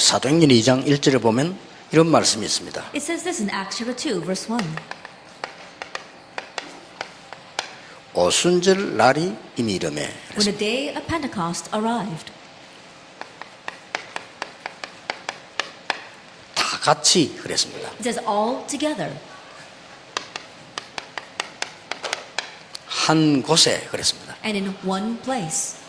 사도행전 2장 1절에 보면 이런 말씀이 있습니다. It says this in Acts chapter 2, verse 1. 오순절 날이 이미 이르매 When the day of Pentecost arrived, 다 같이 그랬습니다. it says all together, 한 곳에 그랬습니다. and in one place.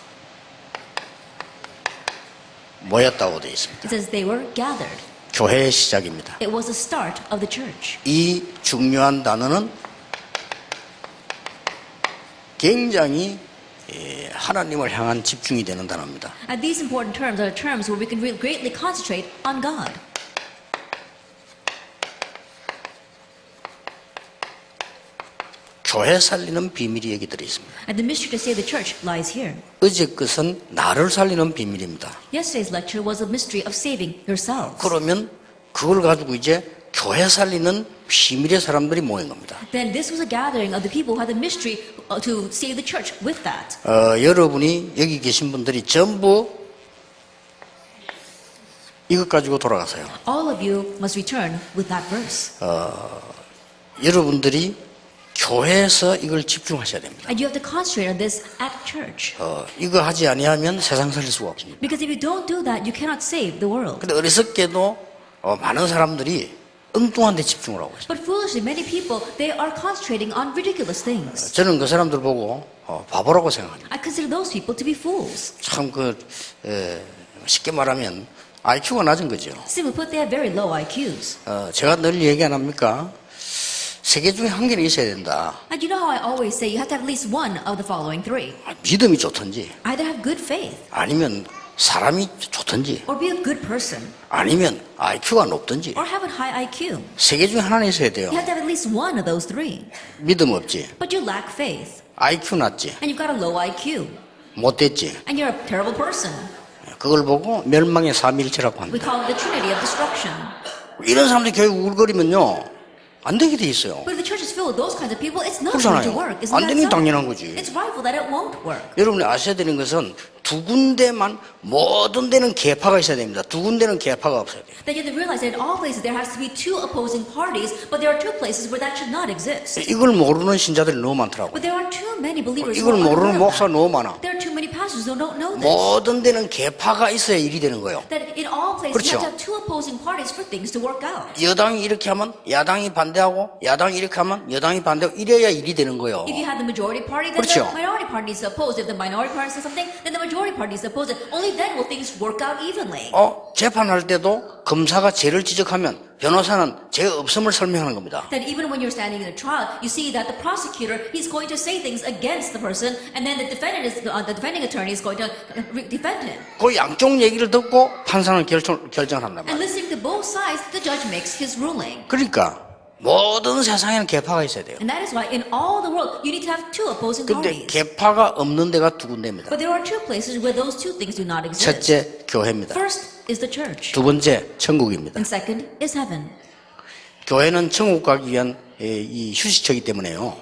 모였다고 되어 있습니다. It says they were gathered. 교회의 시작입니다. It was the start of the church. 이 중요한 단어는 굉장히 하나님을 향한 집중이 되는 단어입니다. And these important terms are terms where we can greatly concentrate on God. 교회 살리는 비밀이 여기 들어있습니다. And the mystery to save the church lies here. 어제 것은 나를 살리는 비밀입니다. Yesterday's lecture was a mystery of saving yourselves. 그러면 그걸 가지고 이제 교회 살리는 비밀의 사람들이 모인 겁니다. Then this was a gathering of the people who had the mystery to save the church with that. 여러분이 여기 계신 분들이 전부 이것 가지고 돌아가세요. All of you must return with that verse. 여러분들이 교회에서 이걸 집중하셔야 됩니다. And you have to concentrate on this at church. 이거 하지 아니하면 세상 살릴 수가 없습니다. Because if you don't do that, you cannot save the world. 근데 어리석게도 많은 사람들이 엉뚱한 데 집중을 하고 있어요. But foolishly, many people, they are concentrating on ridiculous things. 저는 그 사람들 보고 바보라고 생각합니다. I consider those people to be fools. 참 쉽게 말하면 IQ가 낮은 거죠. Simply put, they have very low IQs. 제가 늘 얘기 안 합니까? 세 개 중에 한 개는 있어야 된다. And you know how I always say you have to have at least one of the following three. 믿음이 좋든지, Either have good faith, 아니면 사람이 좋든지, or be a good person, 아니면 IQ가 높든지, or have a high IQ. 세 개 중에 하나는 있어야 돼요. You have to have at least one of those three. 믿음 없지, But you lack faith, IQ 낮지, and you've got a low IQ, 못됐지. and you're a terrible person. 그걸 보고 멸망의 삼일체라고 We 합니다. call it the trinity of destruction. 이런 사람들이 교회 울거리면요, 안 되게 돼 있어요. But if the church is filled with those kinds of people, it's not going to 그렇잖아요. work. Isn't 안 that 되면 so? 당연한 거지. It's rightful that it won't work. 여러분이 아셔야 되는 것은 두 군데만 모든 데는 계파가 있어야 됩니다. 두 군데는 계파가 없어야 돼요. That you have to realize that in all places there has to be two opposing parties, but there are two places where that should not exist. 이걸 모르는 신자들이 너무 많더라고요. But there are too many believers who 이걸 are 모르는 unaware of 목사 that. 너무 많아. There are too many pastors who don't know this. 모든 데는 계파가 있어야 일이 되는 거예요. That in all places 그렇죠. you have to have two opposing parties for things to work out. 여당이 이렇게 하면 야당이 반대하고 야당이 이렇게 하면 여당이 반대하고 이래야 일이 되는 거예요. If you have the majority party, then 그렇죠. the minority party is opposed. If the minority party says something, then the majority party is opposed. Only then will things work out evenly. 재판할 때도 검사가 죄를 지적하면 변호사는 죄 없음을 설명하는 겁니다. That even when you're standing in a trial, you see that the prosecutor, he's going to say things against the person, and then the defending attorney is going to defend him. 그 양쪽 얘기를 듣고 판사는 결정을 한단 말이에요. And listening to both sides, the judge makes his ruling. 그러니까 모든 세상에는 계파가 있어야 돼요. And that is why in all the world, you need to have two opposing 근데 parties. 계파가 없는 데가 두 군데입니다. But there are two places where those two things do not exist. 첫째, 교회입니다. First is the church, 두 번째, 천국입니다. and second is heaven. 교회는 천국 가기 위한 이 휴식처이기 때문에요.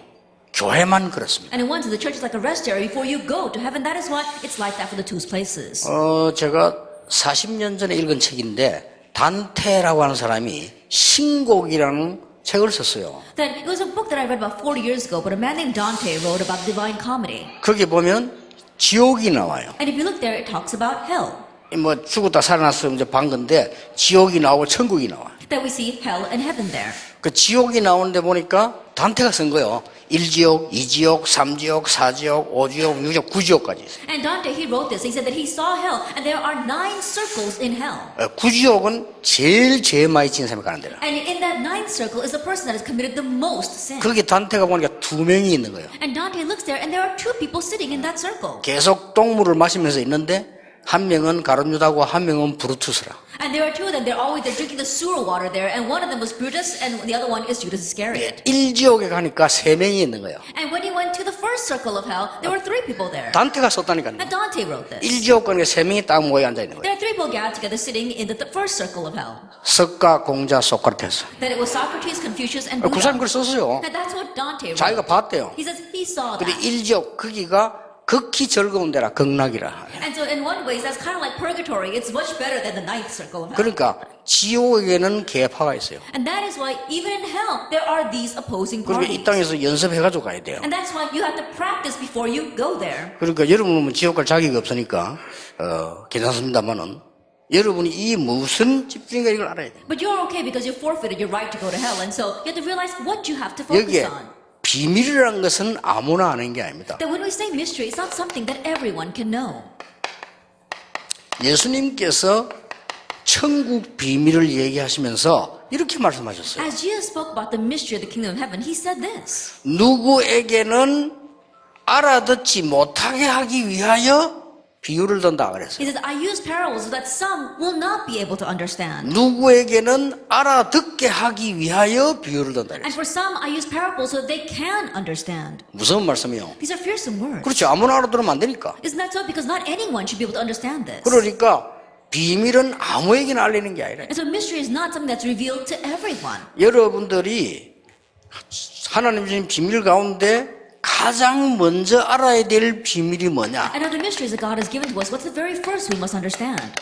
교회만 그렇습니다. And in one sense, the church is like a rest area before you go to heaven. That is why it's like that for the two places. 제가 40년 전에 읽은 책인데 단테라고 하는 사람이 신곡이라는 책을 썼어요. Then it was a book that I read about 40 years ago, but a man named Dante wrote about divine comedy. 거기 보면 지옥이 나와요. And if you look there, it talks about hell. 뭐 죽었다 살아났어 이제 반 건데 지옥이 나오고 천국이 나와. That we see hell and heaven there. 그 지옥이 나오는데 보니까 단테가 쓴 거예요. 1지옥, 2지옥, 3지옥, 4지옥, 5지옥, 6지옥, 9지옥까지 있어요. And Dante, he wrote this. He said that he saw hell, and there are 9 circles in hell. 9지옥은 제일 죄 많이 지은 사람이 가는 데라. And in that 9th circle is the person that has committed the most sin. 거기 단테가 보니까 두 명이 있는 거예요. And Dante looks there, and there are 2 people sitting in that circle. 계속 똥물을 마시면서 있는데 한 명은 가룟유다고 한 명은 브루투스라. And there are 2 of them. They're drinking the sewer water there, and one of them was Brutus, and the other one is Judas Iscariot. 1지옥에 가니까 세 명이 있는 거예요. And when he went to the first circle of hell, there were 3 people there. 단테가 썼다니까요. And Dante wrote this. 1지옥 가니까 세 명이 딱 모여 앉아 있는 거예요. There are 3 people gathered together sitting in the first circle of hell. 석가, 공자, 소크라테스. That it was Socrates, Confucius, and 그 사람 Buddha. 그걸 썼어요. And that's what Dante wrote. 자기가 봤대요. He says he saw 근데 that. 1지옥 거기가 극히 즐거운 데라 극락이라. And so in one way, that's kind of like purgatory. It's much better than the ninth circle of hell. 그러니까 지옥에는 계파가 있어요. And that is why even in hell, there are these opposing 그러니까 이 parties. 땅에서 연습해가지고 가야 돼요. And that's why you have to practice before you go there. 그러니까 여러분은 지옥 갈 자격이 없으니까 괜찮습니다만은 여러분이 이 무슨 집중인가 이걸 알아야 돼요. But you're okay because you forfeited your right to go to hell. And so you have to realize what you have to focus 여기에 on. 비밀이라는 것은 아무나 아는 게 아닙니다. That when we say mystery, it's not something that everyone can know. 예수님께서 천국 비밀을 얘기하시면서 이렇게 말씀하셨어요. As Jesus spoke about the mystery of the kingdom of heaven, he said this. 누구에게는 알아듣지 못하게 하기 위하여 비유를 든다 그랬어요. He says, I use parables so that some will not be able to understand. 누구에게는 알아듣게 하기 위하여 비유를 든다 And 그랬어요. for some, I use parables so that they can understand. 무서운 말씀이요. These are fearsome words. 그렇죠. 아무나 알아들으면 안 되니까. Isn't that so? Because not anyone should be able to understand this. 그러니까 비밀은 아무에게나 알리는 게 아니라 And so mystery is not something that's revealed to everyone. 여러분들이 하나님 주신 비밀 가운데 가장 먼저 알아야 될 비밀이 뭐냐? And of the mysteries that God has given to us, what's the very first we must understand?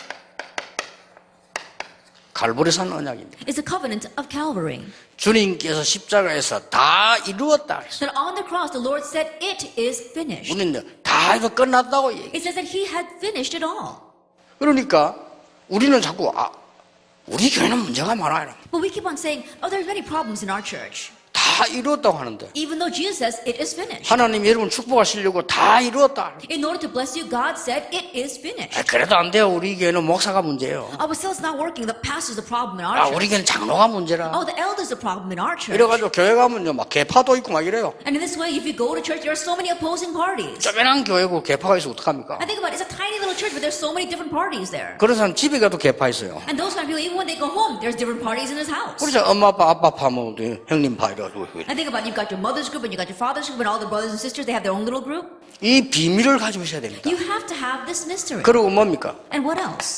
갈보리산 언약입니다. It's the covenant of Calvary. 주님께서 십자가에서 다 이루었다 그랬어요. That on the cross, the Lord said, it is finished. 우리는 다 이거 끝났다고 얘기해요. It says that he had finished it all. 그러니까 우리는 자꾸 우리 교회는 문제가 많아요. But we keep on saying, oh, there's many problems in our church. 다 이루었다고 하는데 Even though Jesus says it is finished. 하나님이 여러분 축복하시려고 다 이루었다. In order to bless you, God said it is finished. 그래도 안 돼요. 우리 교회는 목사가 문제예요. Oh, but still it's not working. The pastor's the problem in our church. 우리 교회는 장로가 문제라. Oh, the elder's the problem in our church. 이래가지고 교회 가면 막 개파도 있고 막 이래요. And in this way, if you go to church, there are so many opposing parties. 쪼매난 교회고 개파가 있으면 어떡합니까? I think about it, it's a tiny little church, but there's so many different parties there. 그런 사람 집에 가도 개파 있어요. And those kind of people, even when they go home, there's different parties in his house. 그렇죠. 엄마 아빠 파면 형님 파 이래가지고 I think about it, you've got your mother's group and you've got your father's group and all the brothers and sisters, they have their own little group. 이 비밀을 가지고 있어야 됩니다. You have to have this mystery. 그리고 뭡니까? And what else?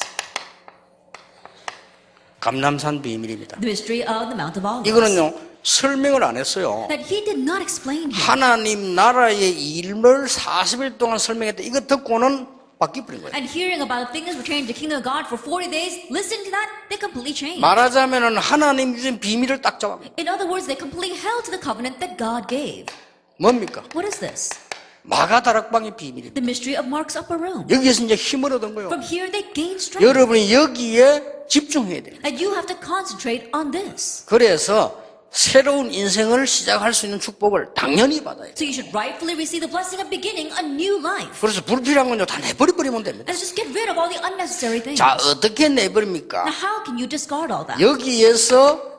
감람산 비밀입니다. The mystery of the Mount of Olives. 이거는요 설명을 안 했어요. That he did not explain here. 하나님 나라의 일을 40일 동안 설명했다. 이거 듣고는 바뀌어버린 거예요. And hearing about things pertaining to the kingdom of God for 40 days, listening to that, they completely changed. 말하자면은 하나님 주신 비밀을 딱 잡아. In other words, they completely held to the covenant that God gave. 뭡니까? What is this? 마가다락방의 비밀입니다. The mystery of Mark's upper room. 여기에서 이제 힘을 얻은 거예요. From here, they gained strength. 여러분이 여기에 집중해야 돼요. And you have to concentrate on this. 그래서 새로운 인생을 시작할 수 있는 축복을 당연히 받아야 돼요. So you should rightfully receive the blessing of beginning a new life. 그래서 불필요한 건요 다 내버려버리면 됩니다. And just get rid of all the unnecessary things. 자, 어떻게 Now, 내버립니까? how can you discard all that? 여기에서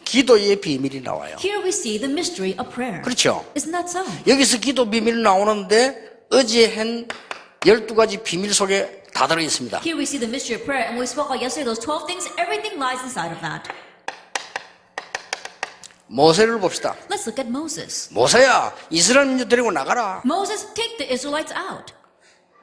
기도의 비밀이 나와요. Here we see the mystery of prayer. 그렇죠? Isn't that so? 여기서 기도 비밀이 나오는데 어제 한 12가지 비밀 속에 다 들어있습니다. Here we see the mystery of prayer. And when we spoke about yesterday, those 12 things, everything lies inside of that. 모세를 봅시다. Let's look at Moses. 모세야, 이스라엘 민족 데리고 나가라. Moses, take the Israelites out.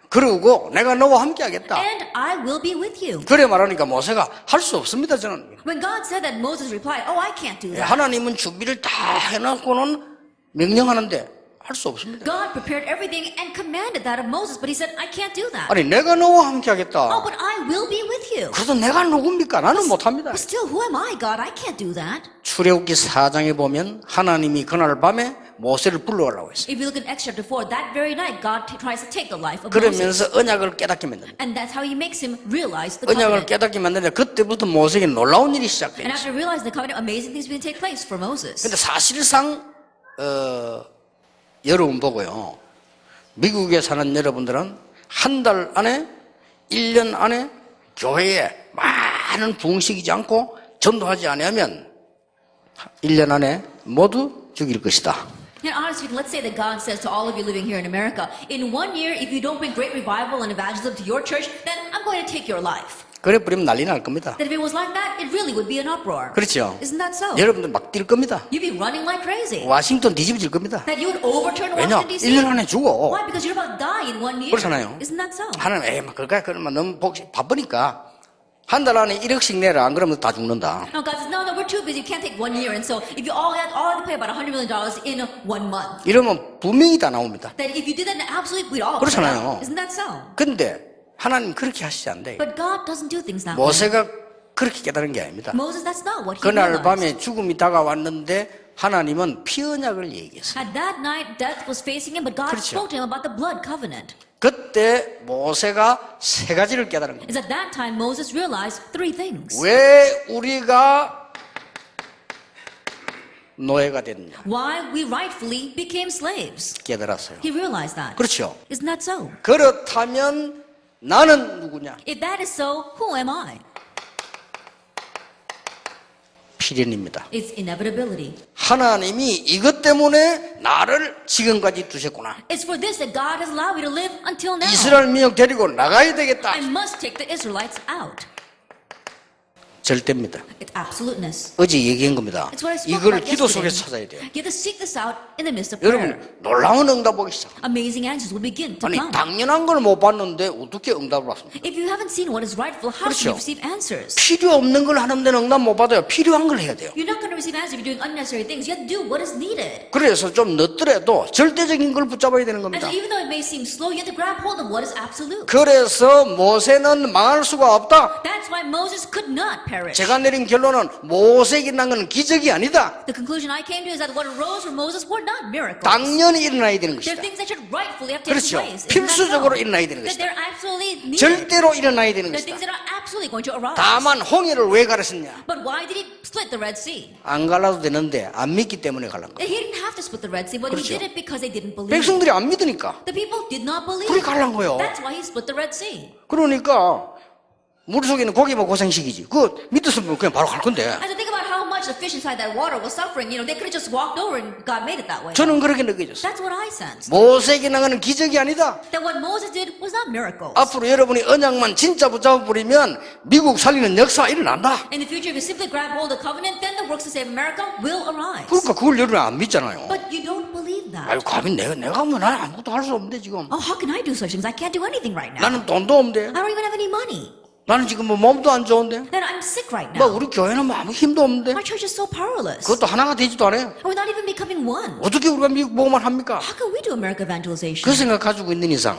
그러고 내가 너와 함께 하겠다. And I will be with you. 그래 말하니까 모세가 할 수 없습니다, 저는. When God said that, Moses replied, oh, I can't do that. 하나님은 준비를 다 해놓고는 명령하는데 할 수 없습니다. God prepared everything and commanded that of Moses, but he said, I can't do that. 아니 내가 너와 함께 Oh, 하겠다. but I will be with you. 그래도 내가 누굽니까? 나는 못합니다. But still, who am I, God? I can't do that. 출애굽기 4장에 보면 하나님이 그날 밤에 모세를 불러오라고 했어요. If you look at Exodus chapter 4, that very night, God tries to take the life of Moses. 그러면서 언약을 깨닫게 만듭니다. And that's how he makes him realize the 언약을 covenant. 깨닫게 만드는데 그때부터 모세에게 놀라운 일이 And 시작돼요. after realizing the covenant, amazing things begin to take place for Moses. 근데 사실상 여러분 보고요. 미국에 사는 여러분들은 한 달 안에 1년 안에 교회에 많은 부흥시키지 않고 전도하지 않으면 1년 안에 모두 죽일 것이다. And honestly, let's say that God says to all of you living here in America, in 1 year, if you don't bring great revival and evangelism to your church, then I'm going to take your life. 그래 버리면 난리 날 겁니다. That if it was like that, it really would be an uproar. 그렇죠? Isn't that so? 여러분들 막 뛸 겁니다. You'd be running like crazy. 와싱턴 뒤집어질 겁니다. That you would overturn 왜냐? Washington D.C. 1년 안에 죽어. Why? Because you're about to die in 1 year. 그렇잖아요. Isn't that so? 하나님, 막 그럴까? 그러면 너무 바쁘니까 한 달 안에 1억씩 내라. 안 그러면 다 죽는다. No, God says, no, we're too busy. You can't take 1 year. And so if you all had to pay about $100 million in 1 month, 이러면 분명히 다 나옵니다. then if you did that, absolutely we'd all. 그렇잖아요. Isn't that so? 근데 하나님 그렇게 하시지 않대요. But God doesn't do things that way. 모세가 그렇게 깨달은 게 아닙니다. Moses, that's not what he 그날 realized. 밤에 죽음이 다가왔는데 하나님은 피 언약을 얘기했어요. At that night, death was facing him, but God 그렇죠. spoke to him about the blood covenant. 그때 모세가 세 가지를 깨달은 겁니다. It's at that time Moses realized 3 things. 왜 우리가 노예가 됐느냐 Why we rightfully became slaves. 깨달았어요. He realized that. 그렇죠. Isn't that so? 그렇다면 나는 누구냐? If that is so, who am I? 필연입니다. It's inevitability. 하나님이 이것 때문에 나를 지금까지 두셨구나. It's for this that God has allowed me to live until now. 이스라엘 민족 데리고 나가야 되겠다. I must take the Israelites out. 절대입니다. It's absoluteness. 어제 얘기한 겁니다. It's what I spoke 이걸 about 기도 yesterday. 속에 찾아야 돼요. You have to seek this out in the midst of prayer. 여러분 놀라운 응답 보기 시작. Amazing answers will begin to 아니 come. 당연한 걸 못 봤는데 어떻게 응답을 받습니까? If you haven't seen what is rightful, how 그렇죠. can you receive answers? 필요 없는 걸 하는 데는 응답 못 받아요. 필요한 걸 해야 돼요. You're not going to receive answers if you're doing unnecessary things. You have to do what is needed. 그래서 좀 늦더라도 절대적인 걸 붙잡아야 되는 And 겁니다. so even though it may seem slow, you have to grab hold of what is absolute. 그래서 모세는 망할 수가 없다. That's why Moses could not perish. 제가 내린 결론은 모세에게 난 건 기적이 아니다. The conclusion I came to is that what arose from Moses were not miracles. 당연히 일어나야 되는 They're 것이다. things that should rightfully have taken 그렇죠. place. Isn't that 필수적으로 so? 일어나야 되는 That 것이다. they're absolutely needed. 절대로 일어나야 되는 They're 것이다. things that are absolutely going to arise. 다만 홍해를 왜 가르쳤냐? But why did he split the Red Sea? 안 갈라도 되는데 안 믿기 때문에 갈란 거야. He didn't have to split the Red Sea, but 그렇죠. he did it because they didn't believe. 백성들이 안 믿으니까. The people did not believe. 그래 갈란 거예요. That's why he split the Red Sea. 그러니까 물속에는 고기만 고생시키지. 그거 믿었으면 그냥 바로 갈 건데. And to think about how much the fish inside that water was suffering, they could have just walked over and God made it that way. 저는 그렇게 느껴졌어요. That's what I sensed. 모세에게 나가는 기적이 아니다. That what Moses did was not miracles. 앞으로 여러분이 언약만 진짜 붙잡아버리면 미국 살리는 역사가 일어난다. In the future, if you simply grab hold of the covenant, then the works to save America will arise. 그러니까 그걸 여러분이 안 믿잖아요. But you don't believe that. 아유 감히 내가 뭐 난 아무것도 할 수 없는데 지금. Oh, how can I do such things? I can't do anything right now. 나는 돈도 없는데. I don't even have any money. 나는 지금 뭐 몸도 안 좋은데. Then I'm sick right 뭐 now. 우리 교회는 뭐 아무 힘도 없는데. My church is so powerless. 그것도 하나가 되지도 않아요. And we're not even becoming one. 어떻게 우리가 미국 복음을 합니까? How can we do America evangelization? 그 생각 가지고 있는 이상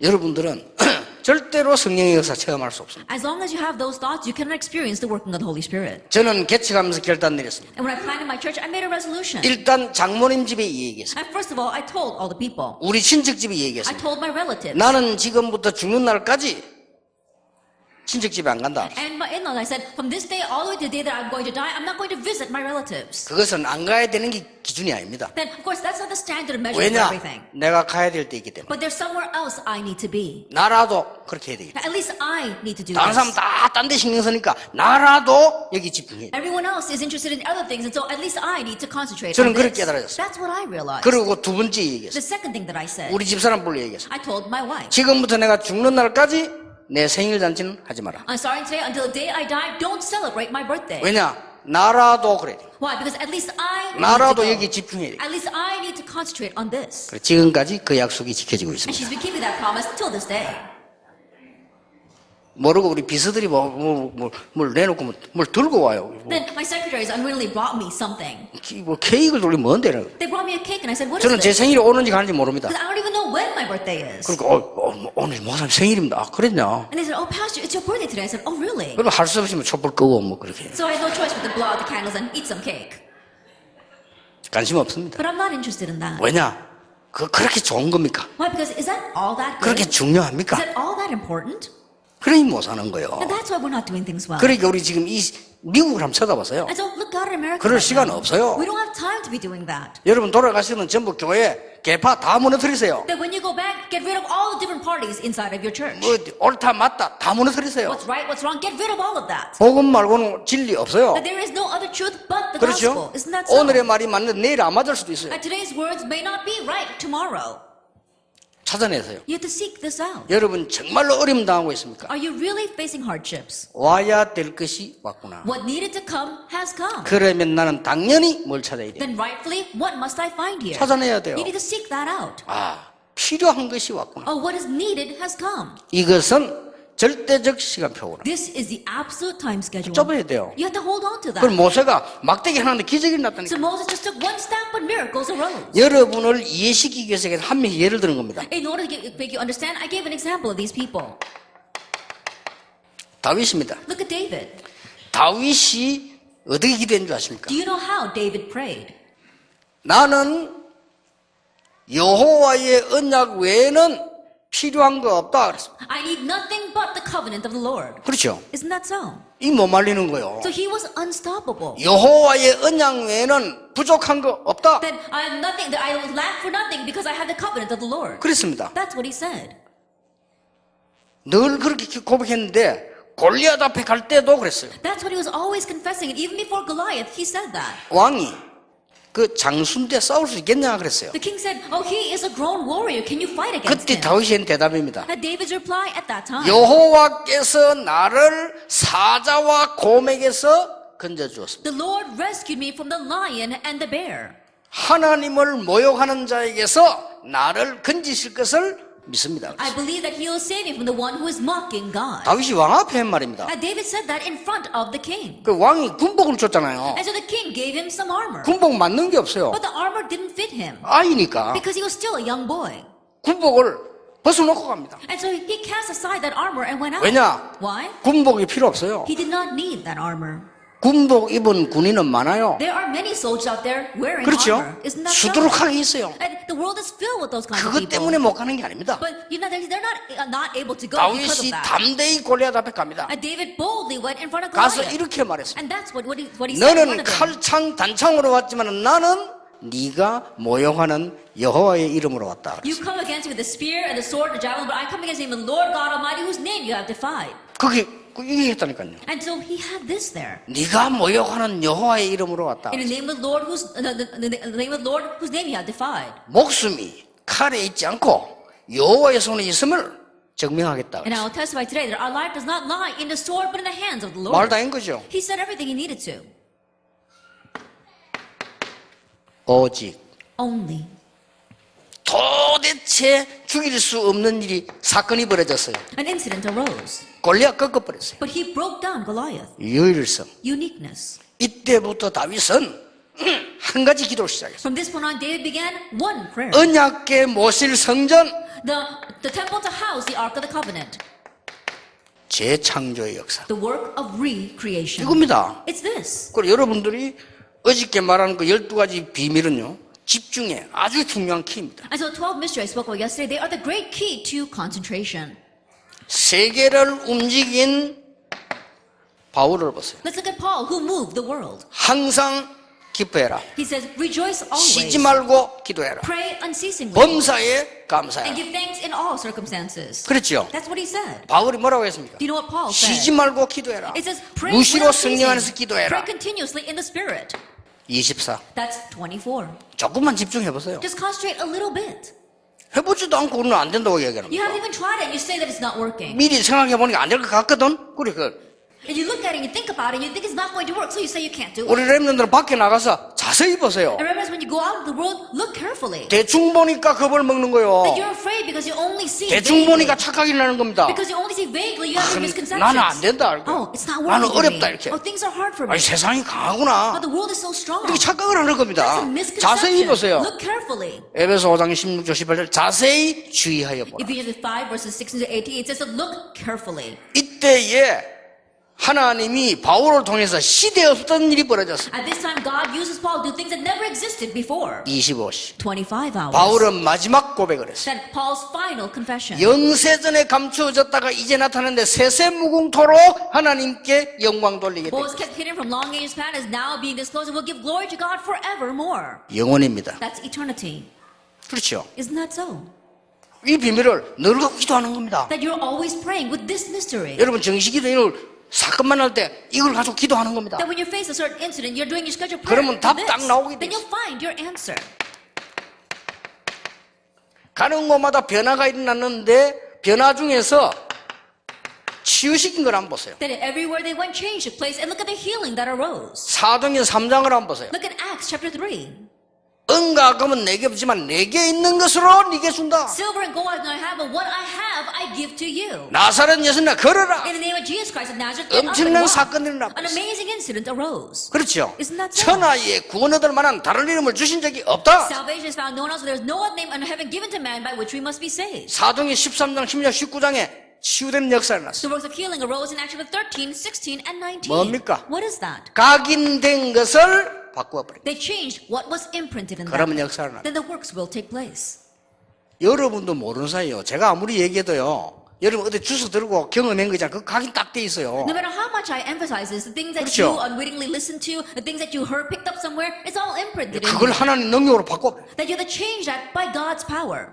여러분들은 절대로 성령의 역사 체험할 수 없습니다. As long as you have those thoughts, you cannot experience the working of the Holy Spirit. 저는 개척하면서 결단 내렸습니다. And when I planted my church, I made a resolution. 일단 장모님 집에 이 얘기했어요. And first of all, I told all the people. 우리 친척 집에 이 I 얘기했어요. told my relatives. 나는 지금부터 죽는 날까지 친척 집에 안 간다. And my in-laws, I said, from this day all the way to the day that I'm going to die, I'm not going to visit my relatives. 그것은 안 가야 되는 게 기준이 아닙니다. Then, of course, that's not the standard measure for 왜냐? everything. 내가 가야 될 때 있기 때문에. But there's somewhere else I need to be. 나라도 그렇게 해야 되겠다. At least I need to do 다른 사람 this. 다 딴 데 신경 쓰니까 나라도 여기 집중해야 돼. Everyone else is interested in other things, and so at least I need to concentrate 저는 on 그렇게 this. 깨달아졌어요. That's what I realized. 그리고 두 번째 얘기했어요. The second thing that I said, 우리 집사람 불러 얘기했어요. I told my wife, 지금부터 내가 죽는 날까지 내 생일 잔치는 하지 마라. I'm starting today until the day I die, don't celebrate my birthday. 왜냐? 나라도 그래야 돼. Why? Because at least I need to 나라도 go. 여기 집중해야 돼. At least I need to concentrate on this. 그래, 지금까지 그 약속이 지켜지고 And 있습니다. she's been keeping that promise till this day. 모르고 우리 비서들이 뭘 내놓고 뭘 들고 와요. Then my secretaries unwittingly brought me something. 뭐 케이크를 돌리면 뭔데? They brought me a cake and I said, what is 저는 제 this? 생일이 오는지 가는지 모릅니다. Because I don't even know when my birthday is. 그러니까 오늘 목사님 생일입니다. 아, 그랬냐? And they said, oh, Pastor, it's your birthday today. I said, oh, really? 그럼 할 수 없으면 촛불 끄고 뭐 그렇게 So I had no choice but to blow out the candles and eat some cake. 관심 없습니다. But I'm not interested in that. 왜냐? 그렇게 좋은 겁니까? Why? Because is that all that 그렇게 good? 중요합니까? Is that all that important? 그러니 못 사는 거예요. And that's why we're not doing things well. 그러니까 우리 지금 이 미국을 한번 쳐다보세요. And so look out at America. 그럴 right 시간 now. 없어요. We don't have time to be doing that. 여러분 돌아가시면 전부 교회 개파 다 무너뜨리세요. That when you go back, get rid of all the different parties inside of your church. 뭐 옳다 맞다 다 무너뜨리세요. What's right, what's wrong, get rid of all of that. 복음 말고는 진리 없어요. That there is no other truth but the 그렇죠? gospel. Isn't that so? 오늘의 말이 맞는데 내일 안 맞을 수도 있어요. And today's words may not be right tomorrow. 찾아내세요. You have to seek this out. 여러분 정말로 어려움 당하고 있습니까? Are you really facing hardships? 와야 될 것이 왔구나. What needed to come has come. 그러면 나는 당연히 뭘 찾아야 돼요? Then rightfully, what must I find here? 찾아내야 돼요. You need to seek that out. 아, 필요한 것이 왔구나. Oh, what is needed has come. 이것은 절대적 시간표구나. This is the absolute time schedule. 접어야 돼요. You have to hold on to that. 그럼 모세가 막대기 하나인데 기적이 So 났다니까. Moses just took one step, but miracles arose. 여러분을 이해시키기 위해서 한 명이 예를 드는 겁니다. In order to make you understand, I gave an example of these people. 다윗입니다. Look at David. 다윗이 어떻게 기도한 줄 아십니까? Do you know how David prayed? 나는 여호와의 언약 외에는 필요한 거 없다 그랬습니다. I need nothing but the covenant of the Lord. 그렇죠. Isn't that so? 이 못 말리는 거요. So he was unstoppable. 여호와의 언약 외에는 부족한 거 없다. Then I have nothing, I lack for nothing because I have the covenant of the Lord. 그랬습니다. That's what he said. 늘 그렇게 고백했는데 골리앗 앞에 갈 때도 그랬어요. That's what he was always confessing. And even before Goliath, he said that. 왕이 그 장수인데 싸울 수 있겠냐 그랬어요. The king said, oh, he is a grown warrior. Can you fight against 그때 him? 다윗이 한 대답입니다. And David's reply at that time. 여호와께서 나를 사자와 곰에게서 건져주었습니다. The Lord rescued me from the lion and the bear. 하나님을 모욕하는 자에게서 나를 건지실 것을 믿습니다. I believe that he will save me from the one who is mocking God. 다윗이 왕 앞에 한 말입니다. And David said that in front of the king. 그 왕이 군복을 줬잖아요. And so the king gave him some armor. 군복 맞는 게 없어요. But the armor didn't fit him 아이니까 because he was still a young boy. 군복을 벗어놓고 갑니다. And so he cast aside that armor and went out. 왜냐? Why? 군복이 필요 없어요. He did not need that armor. 군복 입은 군인은 많아요. There are many soldiers out there wearing 그렇죠? armor. Isn't that so? 수두룩하게 있어요. And the world is filled with those kinds of 그것 people. 때문에 못 가는 게 아닙니다. But you know, they're not able to go because 다윗이 of that. 담대히 골리앗 앞에 갑니다. And David boldly went in front of 가서 Goliath. 이렇게 말했습니다. And that's what he said in 너는 front of him. 칼창 단창으로 왔지만 나는 네가 모욕하는 여호와의 이름으로 왔다. You come against me with the spear and the sword and the javelin, but I come against him, the Lord God Almighty, whose name you have defied. 그게 이게 했다니까요. And so he had this there. 네가 모욕하는 여호와의 이름으로 왔다. In the name of the Lord, the name of the Lord, whose name you have defied. 목숨이 칼에 있지 않고 여호와의 손에 있음을 증명하겠다. And I will testify today that our life does not lie in the sword, but in the hands of the Lord. 말 다 한 거죠. He said everything he needed to. 오직 Only. 도대체 죽일 수 없는 일이 사건이 벌어졌어요. An incident arose, 골리앗 꺾어버렸어요. but he broke down Goliath. 유일성. Uniqueness. 이때부터 다윗은 한 가지 기도를 시작했어요. From this point on, David began one prayer. 언약궤 모실 성전 The temple to house the Ark of the Covenant. 재창조의 역사. The work of recreation. 이겁니다. It's this. 그리고 여러분들이 어저께 말하는 그 12가지 비밀은요, 집중에 아주 중요한 키입니다. And so 12 mysteries I spoke about yesterday, they are the great key to concentration. 세계를 움직인 바울을 보세요. Let's look at Paul, who moved the world. 항상 기뻐해라. He says, rejoice 쉬지 always, 말고 기도해라. pray unceasingly, 범사에 and 감사해라. give thanks in all circumstances. 그렇죠? That's what he said. 바울이 뭐라고 했습니까? Do you know what Paul said? 쉬지 말고 기도해라. It says, pray 무시로 without 성령 안에서 ceasing. 기도해라. Pray continuously in the Spirit. 24. That's 24. 조금만 집중해 보세요. Just concentrate a little bit. 해보지도 않고는 안 된다고 얘기하는 You 거야. haven't even tried it and you say that it's not working. 미리 생각해 보니까 안 될 것 같거든. 그래. And you look at it and you think about it and you think it's not going to work, so you say you can't do it. 우리 랩런들은 밖에 나가서 자세히 보세요. And remember, when you go out in the world, look carefully. 대충 보니까 겁을 먹는 거요. That you're afraid because you only see 대충 vaguely. 보니까 착각이 나는 겁니다. Because you only see vaguely, you have your misconceptions. 나는 안 된다. 이렇게. Oh, it's not 나는 working for me. 어렵다 이렇게. Oh, things are hard for me. 아니 세상이 Oh, 강하구나. the world is so strong. 이렇게 착각을 하는 That's 겁니다. a 자세히 misconception. 보세요. Look carefully. 에베소 5장 16절 18절 자세히 주의하여 보라. Ephesians 5 verses 16 to 18, it says to look carefully. 이때에 하나님이 바울을 통해서 시대 없던 일이 벌어졌습니다. At this time, God uses Paul to do things that never existed before. 25시. 25 hours. 바울은 마지막 고백을 했어요. Then Paul's final confession. 영세전에 감추어졌다가 이제 나타났는데 세세무궁토록 하나님께 영광 돌리게 What 됩니다. was kept hidden from long ages past is now being disclosed and will give glory to God forevermore. 영원입니다. That's eternity. 그렇죠. Isn't that so? 이 비밀을 늘 갖고 기도하는 겁니다. That you're always praying with this mystery. 여러분 정식기도 이걸 사건만 날 때 이걸 가지고 기도하는 겁니다. That when you face a certain incident, you're doing your scheduled prayer. 그러면 답 with 딱 this, 나오게 then 돼 you'll find your answer. 가는 곳마다 변화가 일어났는데 변화 중에서 치유시킨 걸 한번 보세요. That everywhere they went, change took place. And look at the healing that arose. 사도행전 3장을 한번 보세요. Look at Acts chapter 3. 은과 금은 내게 없지만 내게 있는 것으로 네게 준다. Silver and gold I do not have, but what I have I give to you. 나사렛 예수나 걸어라. In the name of Jesus Christ of Nazareth, get up and 엄청난 walk. 사건들이 일어났어요. An amazing incident arose. 그렇죠. Isn't that so? 천하에 구원 얻을 만한 다른 이름을 주신 적이 없다. Salvation is found no one else. There is no other name under heaven given to man by which we must be saved. 사도행전 13장, 16장, 19장에 치유된 역사가 났어요. The works of healing arose in Acts chapter 13, 16, and 19. 뭡니까? What is that? 각인된 것을 바꾸어 버립니다. They changed what was imprinted in them. 그러면 역사가 나. Then the works will take place. 여러분도 모르는 사이요. 제가 아무리 얘기해도요. 여러분 어디 주워 들고 경험한 거잖아요. 그 각인 딱 돼 있어요. No matter how much I emphasize this, the things that 그렇죠. you unwittingly listen to, the things that you heard picked up somewhere, it's all imprinted in 그걸 you. 하나님 능력으로 바꿔. That you have to change that by God's power.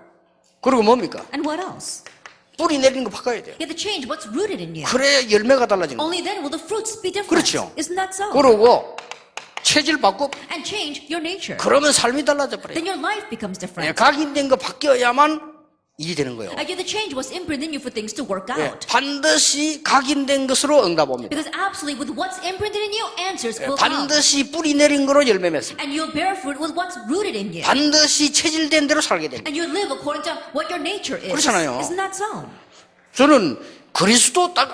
그리고 뭡니까? And what else? 뿌리 내리는 거 바꿔야 돼요. You have to change what's rooted in you. 그래야 열매가 달라지는 거예요. Only then will the fruits be different. 그렇죠. Isn't that so? 그러고 체질 바꿔. And change your nature. 그러면 삶이 달라져 버려요. Then your life becomes different. 각인된 거 바뀌어야만 일이 되는 거예요. And you have to change what's imprinted in you for things to work 예, out. 반드시 각인된 것으로 응답 옵니다. Because absolutely with what's imprinted in you, answers will come. 반드시 뿌리 내린 거로 열매 맺습니다. And you'll bear fruit with what's rooted in you. 반드시 체질된 대로 살게 됩니다. And you live according to what your nature is. 그렇잖아요. Isn't that so? 저는 그리스도 딱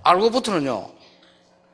알고부터는요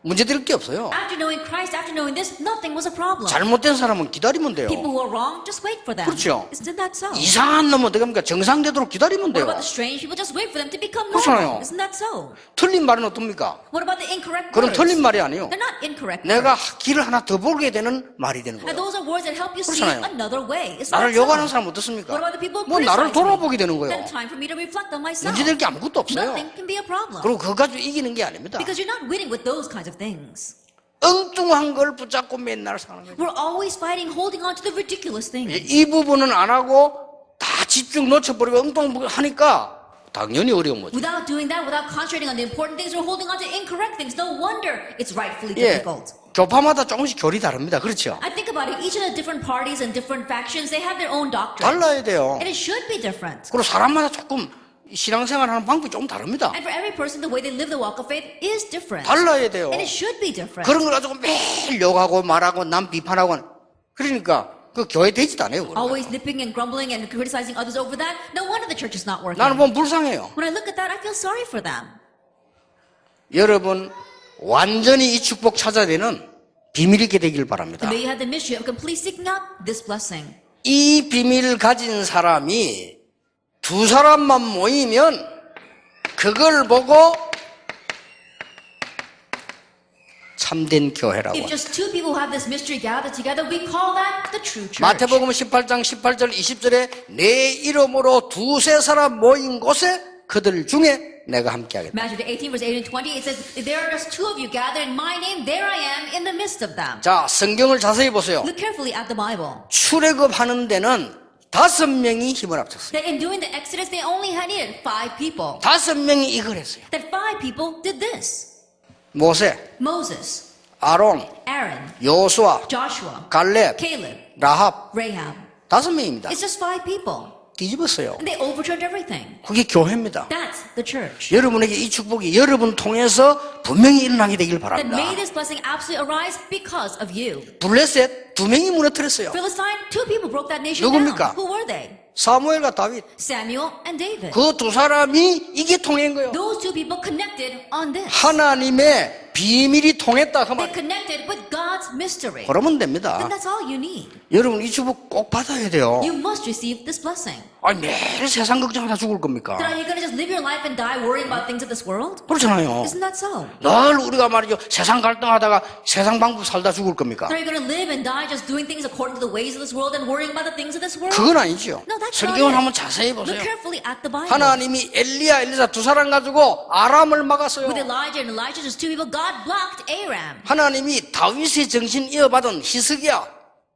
문제될 게 없어요. After knowing Christ, after knowing this, nothing was a problem. 잘못된 사람은 기다리면 돼요. People who are wrong, just wait for them. 그렇죠. Isn't that so? 이상한 놈은 어떻게 합니까? 정상되도록 기다리면 What 돼요. about the strange people? Just wait for them to become 그렇잖아요. normal. Isn't that so? 틀린 말은 어떻습니까? What about the incorrect 그럼 words? 틀린 말이 아니에요. They're not incorrect 내가 words. 길을 하나 더 보게 되는 말이 되는 And 거예요. those are words that help you see 그렇잖아요. another way. Isn't 나를 that so? 욕하는 사람 어떻습니까? What about the people who 뭐 나를 criticize 돌아보게 me? 되는 거예요. Then time for me to reflect on myself. 문제될 게 아무것도 없어요. Nothing can be a problem. 그리고 그거 가지고 이기는 게 아닙니다. Because you're not winning with those kinds of things. 엉뚱한 걸 붙잡고 맨날 사는 거예요. We're always fighting, holding on to the ridiculous things. 이 부분은 안 하고 다 집중 놓쳐버리고 엉뚱하니까 당연히 어려운 거죠. Without doing that, without concentrating on the important things, we're holding on to incorrect things. No wonder it's rightfully 예, difficult. 교파마다 조금씩 결이 다릅니다. 그렇죠? I think about it, each of the different parties and different factions, they have their own doctrine. 달라야 돼요. And it should be different. 그리고 사람마다 조금 신앙생활하는 방법이 조금 다릅니다. And for every person, the way they live the walk of faith is different. 달라야 돼요. And it should be different. 그런 걸 가지고 매일 욕하고 말하고 남 비판하고 그러니까 그 교회 되지도 않아요. 그러면. Always nipping and grumbling and criticizing others over that. No wonder the church is not working. 나는 보면 불쌍해요. When I look at that, I feel sorry for them. 여러분 완전히 이 축복 찾아야 되는 비밀이 있게 되길 바랍니다. May you have the mystery of complete seeking out this blessing. 이 비밀을 가진 사람이 두 사람만 모이면 그걸 보고 참된 교회라고 If 합니다. just two people who have this mystery gathered together, we call that the true church. 마태복음 18장 18절 20절에 내 이름으로 두세 사람 모인 곳에 그들 중에 내가 함께하겠다. Matthew 18 verse 8 and 20, it says, there are just two of you gathered in my name, there I am in the midst of them. 자, 성경을 자세히 보세요. Look carefully at the Bible. 출애굽하는 데는 5명이 힘을 합쳤어요. That in doing the Exodus, they only had needed 5 people. 5명이 이걸 했어요. That 5 people did this. 모세, Moses, 아론, Aaron, 요수아, Joshua, 갈렙, Caleb, 라합 Rahab. 5명입니다. It's just 5 people. 뒤집었어요. And they overturned everything. 그게 교회입니다. That's the church. 여러분에게 이 축복이 여러분 통해서 분명히 일어나게 되길 That 바랍니다. may this blessing absolutely arise because of you. 블레셋 2명이 무너뜨렸어요. Philistine, 2 people broke that nation 누굽니까? down. Who were they? 사무엘과 다윗. Samuel and David. 그 두 사람이 이게 통한 거예요. Those 2 people connected on this. 하나님의 비밀이 통했다 그 They 말. connected with God's mystery. 그러면 됩니다. Then that's all you need. 여러분 이 축복 꼭 받아야 돼요. You must receive this blessing. 아니 매일 세상 걱정하다 죽을 겁니까? Then are you going to just live your life and die worrying about things of this world? 그렇잖아요. Isn't that so? 늘 우리가 말이죠 세상 갈등하다가 세상 방법 살다 죽을 겁니까? Then are you going to live and die just doing things according to the ways of this world and worrying about the things of this world? 그건 아니죠. No, that's not 성경을 it. 한번 자세히 보세요. Look carefully at the Bible. 하나님이 엘리야, 엘리사 두 사람 가지고 아람을 막았어요. With Elijah and Elisha, just 2 people, God blocked Aram. 하나님이 다윗의 정신 이어받은 히스기야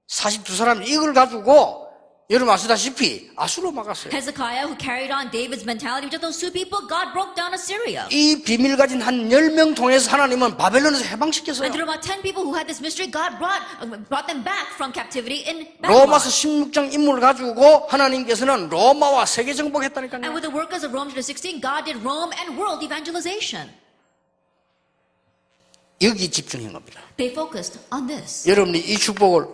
42사람 이걸 가지고 여러분 아시다시피 아수로 막았어요. Hezekiah, who carried on David's mentality, with those 2 people, God broke down Assyria. 이 비밀 가진 한 10명 통해서 하나님은 바벨론에서 해방시켰어요. And through about 10 people who had this mystery, God brought them back from captivity in Babylon. 로마서 16장 인물을 가지고 하나님께서는 로마와 세계 And 정복했다니까요. with the workers of Rome chapter 16, God did Rome and world evangelization. 여기 집중한 겁니다. They focused on this. 여러분이 이 축복을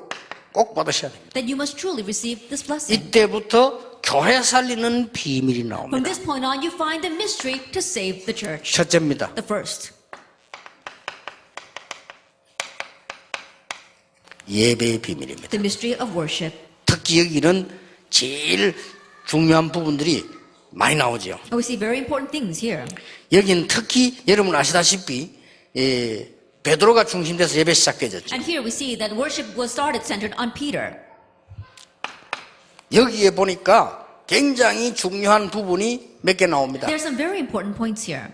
꼭 받으셔야 됩니다. then you must truly receive this blessing. 이때부터 교회 살리는 비밀이 From 나옵니다. this point on, you find the mystery to save the church. 첫째입니다. The first, 예배의 비밀입니다. the mystery of worship. 특히 여기는 제일 중요한 부분들이 많이 나오죠. And we see very important things here. 여긴 특히 여러분 아시다시피 베드로가 중심돼서 예배 시작되었죠. And here we see that worship was started centered on Peter. 여기에 보니까 굉장히 중요한 부분이 몇 개 나옵니다. There are some very important points here.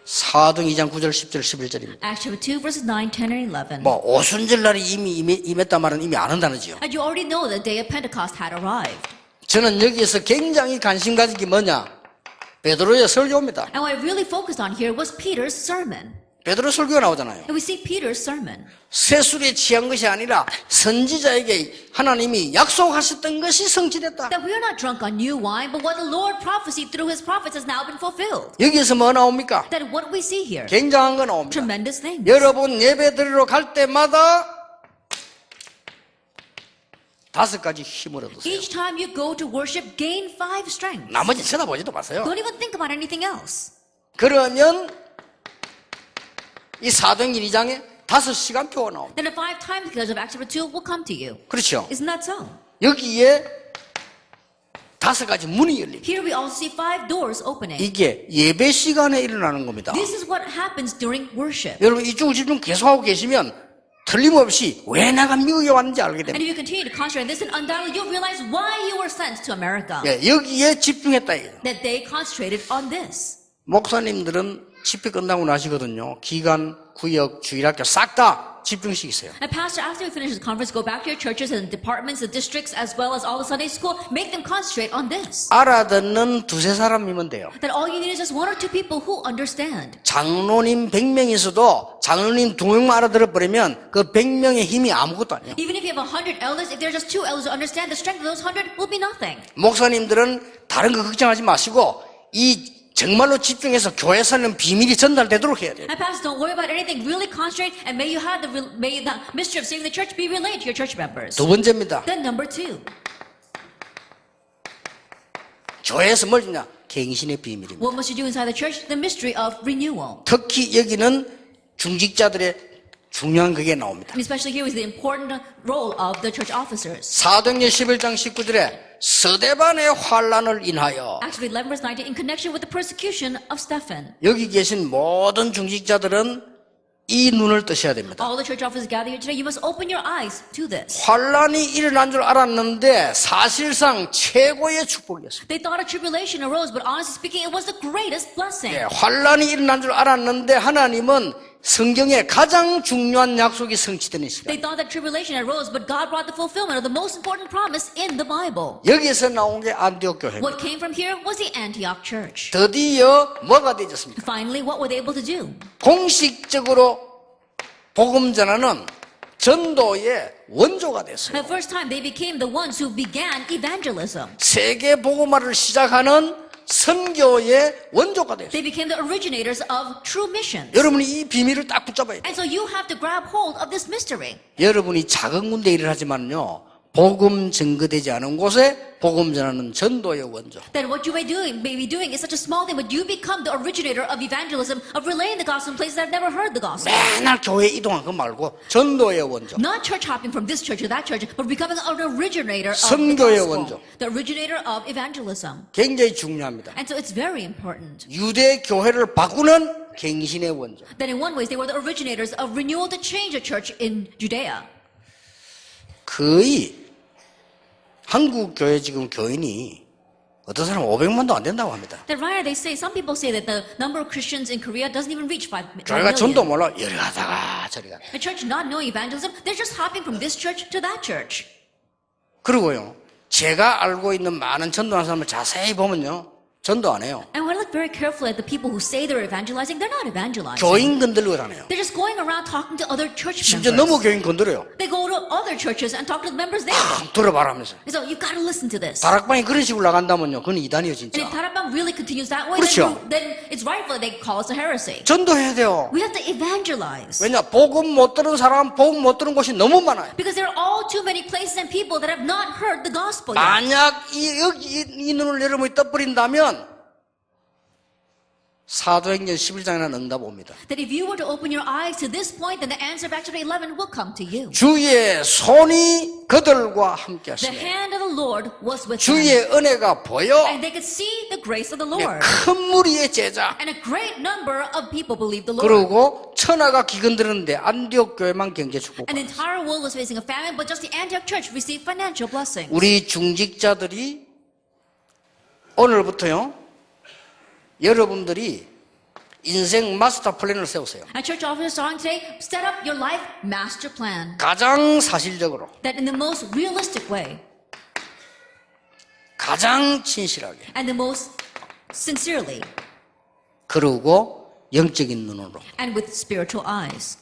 사도행 2장 9절 10절 11절입니다. Acts chapter 2, verses 9, 10, and 11. 뭐 오순절 날이 이미 임했단 말은 이미 아는 단어지요. And you already know the day of Pentecost had arrived. 저는 여기에서 굉장히 관심 가진 게 뭐냐? 베드로의 설교입니다. And what I really focused on here was Peter's sermon. 베드로 설교가 나오잖아요. And we see Peter's sermon. 세술에 취한 것이 아니라 선지자에게 하나님이 약속하셨던 것이 성취됐다. That we are not drunk on new wine, but what the Lord prophesied through his prophets has now been fulfilled. 여기에서 뭐 나옵니까? That what we see here, 굉장한 거 나옵니다. tremendous things. 여러분 예배 드리러 갈 때마다 5가지 힘을 얻으세요. Each time you go to worship, gain 5 strengths. 나머지 쳐다보지도 마세요. Don't even think about anything else. 그러면 이 사도행전 2장에 5시간 표가 나옵니다. Then the 5 times because of Acts chapter 2 will come to you. 그렇죠. Isn't that so? 여기에 5가지 문이 열립니다. Here we also see 5 doors opening. 이게 예배 시간에 일어나는 겁니다. This is what happens during worship. 여러분 이쪽을 집중 계속하고 계시면 틀림없이 왜 내가 미국에 왔는지 알게 And 됩니다. if you continue to concentrate on this, then undoubtedly you'll realize why you were sent to America. 예, 여기에 집중했다 이거예요. That they concentrated on this. 목사님들은 집회 끝나고 나시거든요. 기간, 구역, 주일학교 싹 다 집중시키세요. And Pastor, after we finish the conference, go back to your churches and departments, the districts, as well as all the Sunday school. Make them concentrate on this. 알아듣는 2-3사람이면 돼요. That all you need is just 1 or 2 people who understand. 장로님 100명 있어도 장로님 2명만 알아들어버리면 그 100명의 힘이 아무것도 아니에요. Even if you have 100 elders, if there are just 2 elders who understand, the strength of those 100 will be nothing. 목사님들은 다른 거 걱정하지 마시고 이 정말로 집중해서 교회 사는 비밀이 전달되도록 해야 돼요. And pastors, don't worry about anything. Really concentrate, and may the mystery of saving the church be relayed to your church members. 두 번째입니다. Then number 2, 교회에서 뭘 주냐? 갱신의 비밀입니다. what must you do inside the church? The mystery of renewal. 특히 여기는 중직자들의 중요한 그게 나옵니다. And especially here is the important role of the church officers. 사도행전 11장 19절에 스데반의 환란을 인하여 Acts 11 verse 19, in connection with the persecution of Stephen. 여기 계신 모든 중직자들은 이 눈을 뜨셔야 됩니다. All the church officers gathered here today, you must open your eyes to this. 환란이 일어난 줄 알았는데 사실상 최고의 축복이었습니다. They thought a tribulation arose, but honestly speaking, it was the greatest blessing. 예, 환란이 일어난 줄 알았는데 하나님은 성경에 가장 중요한 약속이 성취되는 시간. They thought that tribulation arose, but God brought the fulfillment of the most important promise in the Bible. 여기에서 나온 게 안디옥 교회입니다. What came from here was the Antioch church. 드디어 뭐가 되졌습니까? Finally, what were they able to do? 공식적으로 복음 전하는 전도의 원조가 됐어요. For the first time, they became the ones who began evangelism. 세계 복음화를 시작하는 선교의 원조가 됐어요. They became the originators of true missions. 여러분이 이 비밀을 딱 붙잡아야 돼요. And so you have to grab hold of this mystery. 여러분이 작은 군데 일을 하지만요, 복음 증거되지 않은 곳에 복음 전하는 전도의 원조. Then what you may be doing is such a small thing, but you become the originator of evangelism, of relaying the gospel in places that have never heard the gospel. 맨날 교회 이동한 거 말고 전도의 원조. Not church hopping from this church to that church, but becoming an originator of the 선교의 gospel. 원조. The originator of evangelism. 굉장히 중요합니다. And so it's very important. 유대 교회를 바꾸는 갱신의 원조. That in one way, they were the originators of renewal to change the church in Judea. 거의 한국 교회 지금 교인이 어떤 사람은 500만도 안 된다고 합니다. That rather they say, some people say that the number of Christians in Korea doesn't even reach 5 교회가 전도 million. 몰라 여기 가다가 저리 가다. The church not knowing evangelism, they're just hopping from this church to that church. 그리고요, 제가 알고 있는 많은 전도하는 사람을 자세히 보면요, 전도 안 해요. And when I look look very carefully at the people who say they're evangelizing. They're not evangelizing. 교인 건들고 다녀요. They're just going around talking to other church 심지어 너무 members. 교인 건드려요. They go to other churches and talk to the members there. 들어봐라면서. So you got to listen to this. 다락방이 그런 식으로 나간다면요, 그건 이단이에요 And 진짜. if Tarapam really continues that way, 그렇죠. then it's rightful they call us a heresy. 전도해야 돼요. We have to evangelize. 왜냐, 복음 못 들은 사람, 복음 못 들은 곳이 너무 많아요. Because there are all too many places and people that have not heard the gospel yet. 만약 이 눈을 여러분이 떠버린다면 사도행전 11장에는 응답 옵니다. That if you were to open your eyes to this point, then the answer back to 11 will come to you. 주의 손이 그들과 함께 The 하시네. hand of the Lord was with them. 주의 은혜가 보여 And they could see the grace of the Lord. 큰 무리의 제자. And a great number of people believed the Lord. 그리고 천하가 기근들었는데 안디옥 교회만 경제 축복. And the entire world was facing a famine, but just the Antioch church received financial blessings. 우리 중직자들이 오늘부터요, 여러분들이 인생 마스터 플랜을 세우세요. And church officers starting today, set up your life master plan. 가장 사실적으로, That in the most realistic way 가장 친실하게, and the most sincerely 그리고 영적인 눈으로 and with spiritual eyes.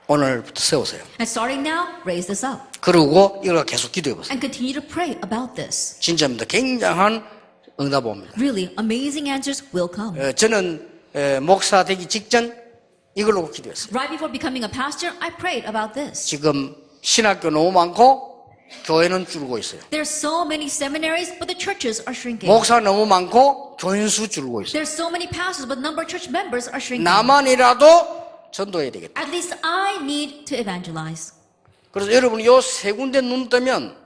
오늘부터 세우세요. And starting now, raise this up 그리고 이걸 계속 기도해 보세요. and continue to pray about this. 진짜입니다. 굉장한 응답 옵니다. Really, amazing answers will come. 저는 목사 되기 직전 이걸로 기도했어요. Right before becoming a pastor, I prayed about this. 지금 신학교 너무 많고 교회는 줄고 있어요. There's so many seminaries, but the churches are shrinking. 목사 너무 많고 교인 수 줄고 있어요. There's so many pastors, but the number of church members are shrinking. 나만이라도 전도해야 되겠다. At least I need to evangelize. 그래서 여러분이 요 세 군데 눈 뜨면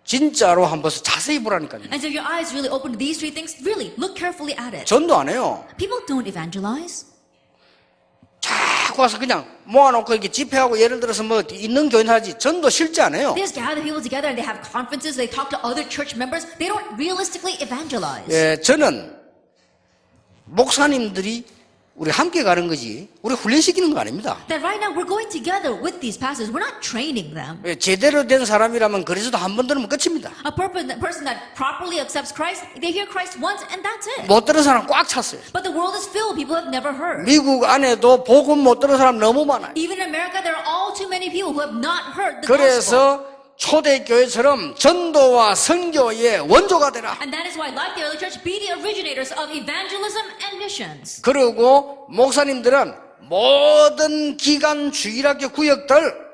진짜로 한번 자세히 보라니까요. And so your eyes really open to these three things. Really, look carefully at it. 전도 안 해요. People don't evangelize. 자꾸 와서 그냥 모아놓고 이렇게 집회하고 예를 들어서 뭐 있는 교인 하지 전도 실제 안 해요. They just gather people together and they have conferences. They talk to other church members. They don't realistically evangelize. 예, 저는 목사님들이 우리 함께 가는 거지 우리 훈련시키는 거 아닙니다. That right now we're going together with these pastors. We're not training them. 예, 제대로 된 사람이라면 그리스도 한 번 들으면 끝입니다. A person that properly accepts Christ, they hear Christ once and that's it. 못 들은 사람 꽉 찼어요. But the world is filled. People have never heard. 미국 안에도 복음 못 들은 사람 너무 많아요. Even in America, there are all too many people who have not heard the gospel. 그래서 초대교회처럼 전도와 선교의 원조가 되라. And that is why, like the early church, be the originators of evangelism and missions. 그리고 목사님들은 모든 기간 주일학교 구역들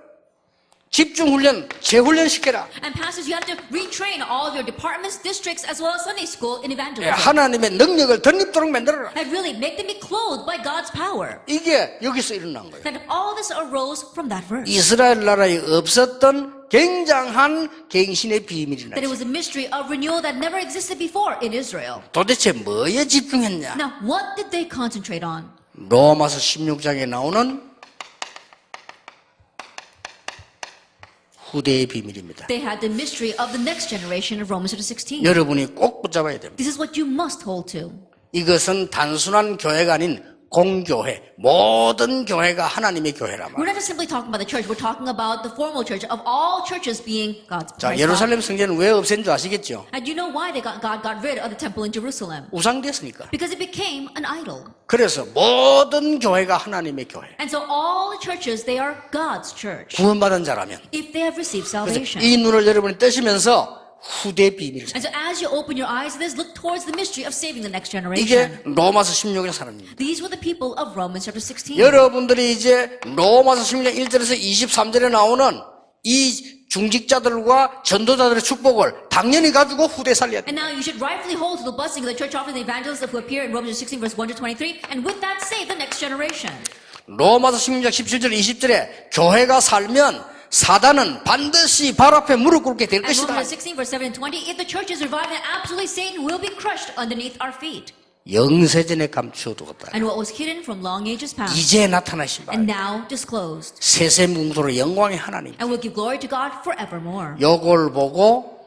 집중훈련, 재훈련시켜라. And pastors, you have to retrain all of your departments, districts, as well as Sunday school in 예, evangelism. 하나님의 능력을 덧입도록 만들어라. And really make them be clothed by God's power. 이게 여기서 일어난 거예요. That all this arose from that verse. 이스라엘 나라에 없었던 굉장한 갱신의 비밀이나 That it was a mystery of renewal that never existed before in Israel. 도대체 뭐에 집중했냐? Now, what did they concentrate on? 로마서 16장에 나오는 후대의 비밀입니다. They had the mystery of the next generation of Romans chapter 16. 여러분이 꼭 붙잡아야 됩니다. This is what you must hold to. 이것은 단순한 교회가 아닌 공교회, 모든 교회가 하나님의 교회라 We're 말이에요. not just simply talking about the church. We're talking about the formal church of all churches being God's 자, Christ's body. 예루살렘 성전은 왜 없앤 줄 아시겠죠? And you know why God got rid of the temple in Jerusalem? 우상됐으니까. Because it became an idol. 그래서 모든 교회가 하나님의 교회. And so all the churches, they are God's church. 구원받은 자라면. If they have received 그래서 salvation. 이 눈을 여러분이 뜨시면서 후대 비밀을 And so as you open your eyes to this, look towards the mystery of saving the next 이게 generation. 로마서 16장 사람입니다. These were the people of Romans chapter 16. 여러분들이 이제 로마서 16장 1절에서 23절에 나오는 이 중직자들과 전도자들의 축복을 당연히 가지고 후대 살려야 And 돼요. now you should rightfully hold to the blessing of the church offering the evangelists who appear in Romans 16 verse 1 to 23. And with that, save the next generation. 로마서 16장 17절 20절에 교회가 살면 사단은 반드시 발 앞에 무릎 꿇게 될 And 것이다. Romans 16 verse 7 and 20. If the church is revived, then absolutely Satan will be crushed underneath our feet. 영세전에 감추어 두었다. And what was hidden from long ages past, 이제 나타나신 바 and now disclosed, 세세문구로 영광의 하나님. and will give glory to God forevermore. 요걸 보고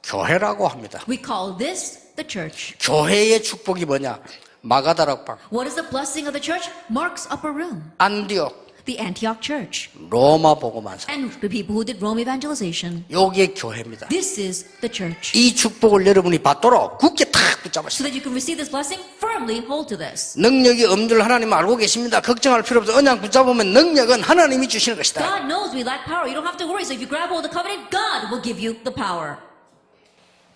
교회라고 합니다. We call this the church. 교회의 축복이 뭐냐? 마가다락방, What is the blessing of the church? Mark's upper room. 안디옥, the Antioch church 로마 복음화사. and the people who did Rome evangelization. 요게 교회입니다. This is the church. 이 축복을 여러분이 받도록 굳게 탁 So 붙잡으시다. that you can receive this blessing, firmly hold to this. 능력이 없는 줄 하나님 알고 계십니다. 걱정할 필요 없어. 언약 붙잡으면 능력은 하나님이 주시는 것이다. God knows we lack power. You don't have to worry. So if you grab hold of the covenant, God will give you the power.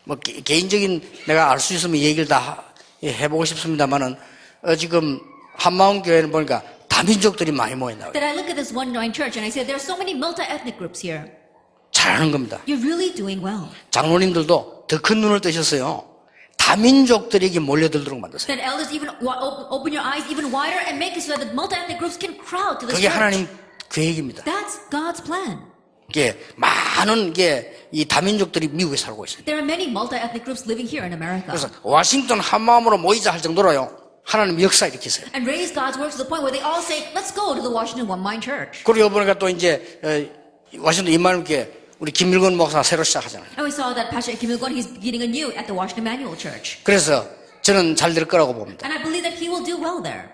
뭐 개인적인 내가 알 수 있으면 얘기를 다 해보고 싶습니다만은 지금 한마음 교회는 보니까 다민족들이 많이 모였나 봐요. That I look at this one joint church and I say there are so many multi-ethnic groups here. 잘하는 겁니다. You're really doing well. 장로님들도 더 큰 눈을 뜨셨어요. 다민족들에게 몰려들도록 만드세요. That elders even open your eyes even wider and make it so that the multi-ethnic groups can crowd to this 그게 church. 하나님 계획입니다. That's God's plan. 이게 많은 이 다민족들이 미국에 살고 있습니다. There are many multi-ethnic groups living here in America. 그래서 워싱턴 한 마음으로 모이자 할 정도로요. 하나님 역사 일으키세요. And raise God's work to the point where they all say, let's go to the Washington One Mind Church. 그리고 이번에 또 이제 워싱턴 임마누엘교회 우리 김일건 목사 새로 시작하잖아요. And we saw that Pastor Kim Il-gun, he's beginning anew at the Washington Emmanuel Church. 그래서 저는 잘 될 거라고 봅니다. And I believe that he will do well there.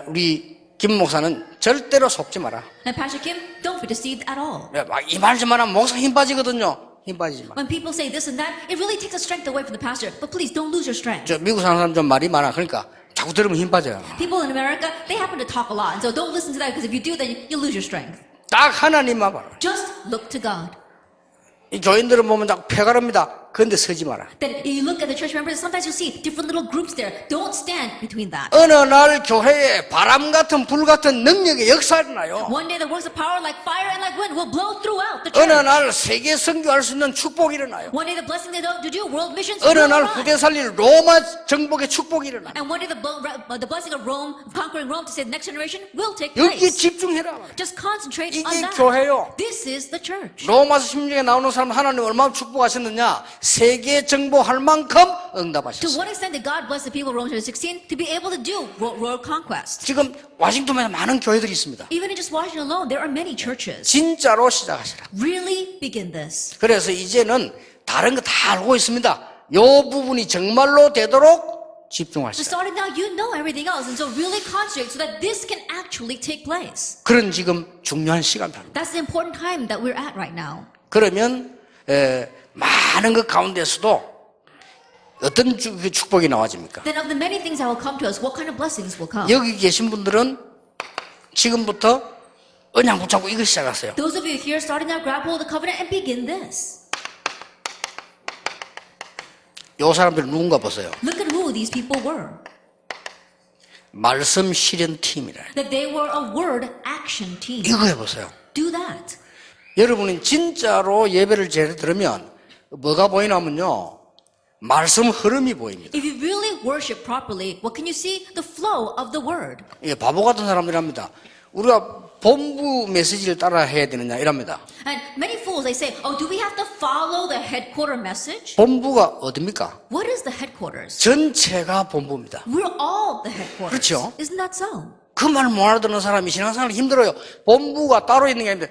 우리 김 목사는 절대로 속지 마라. And Pastor Kim, don't be deceived at all. 이 말 좀 하면 목사 힘 빠지거든요. 힘 빠지지 마. When people say this and that, it really takes the strength away from the pastor. But please don't lose your strength. 저 미국 사는 사람 좀 말이 많아. 그러니까 자꾸 들으면 힘 빠져요. People in America, they happen to talk a lot. And so don't listen to that because if you do, then you'll lose your strength. 딱 하나님만 봐라. Just look to God. 이 교인들은 보면 자꾸 폐가릅니다. 그런데 서지 마라. That you look at the church members, sometimes you'll see different little groups there. Don't stand between that. 어느 날 교회에 바람 같은 불 같은 능력의 역사가 일어나요. One day the works of power like fire and like wind will blow throughout the 어느 church. 날 세계 선교할 수 있는 축복이 일어나요. One day the blessing they do to do world missions 어느 will 날 arise. 후대 살릴 로마 정복의 축복이 일어나요. And one day the blessing of Rome, of conquering Rome to save the next generation will take 여기에 place. 집중해라. Just concentrate 이게 on that. 교회요. This is the church. 로마서 16에 나오는 사람 하나님 얼마나 축복하셨느냐. 세계 정복할 만큼 To 응답하셨어요. what extent did God bless the people of Rome chapter 16 to be able to do world conquest? 지금 워싱턴에 많은 교회들이 있습니다. Even in just Washington alone, there are many churches. 진짜로 시작하시라. Really begin this. 그래서 이제는 다른 거 다 알고 있습니다. 요 부분이 정말로 되도록 So 집중하시라. starting now, you know everything else, and so really concentrate so that this can actually take place. 그런 지금 중요한 시간표입니다. That's the important time that we're at right now. 그러면 많은 것 가운데서도 어떤 축복이 나와집니까? Then of the many things that will come to us, what kind of blessings will come? 여기 계신 분들은 지금부터 언약 붙잡고 이거 시작하세요. Those of you here starting now, grab hold of the covenant and begin this. 요 사람들은 누군가 보세요. Look at who these people were. 말씀 실현 팀이라. That they were a word action team. 이거 해보세요. Do that. 여러분은 진짜로 예배를 제대로 들으면 뭐가 보이냐면요. 말씀 흐름이 보입니다. If you really worship properly, what can you see? The flow of the word. 이게 바보 같은 사람들합니다. 우리가 본부 메시지를 따라 해야 되느냐 이랍니다. And many fools, they say, oh, do we have to follow the headquarter message? 본부가 어딥니까? What is the headquarters? 전체가 본부입니다. We're all the headquarters. 그렇죠. Isn't that so? 그 말 못 알아듣는 사람이 신앙생활이 힘들어요. 본부가 따로 있는 게 아닌데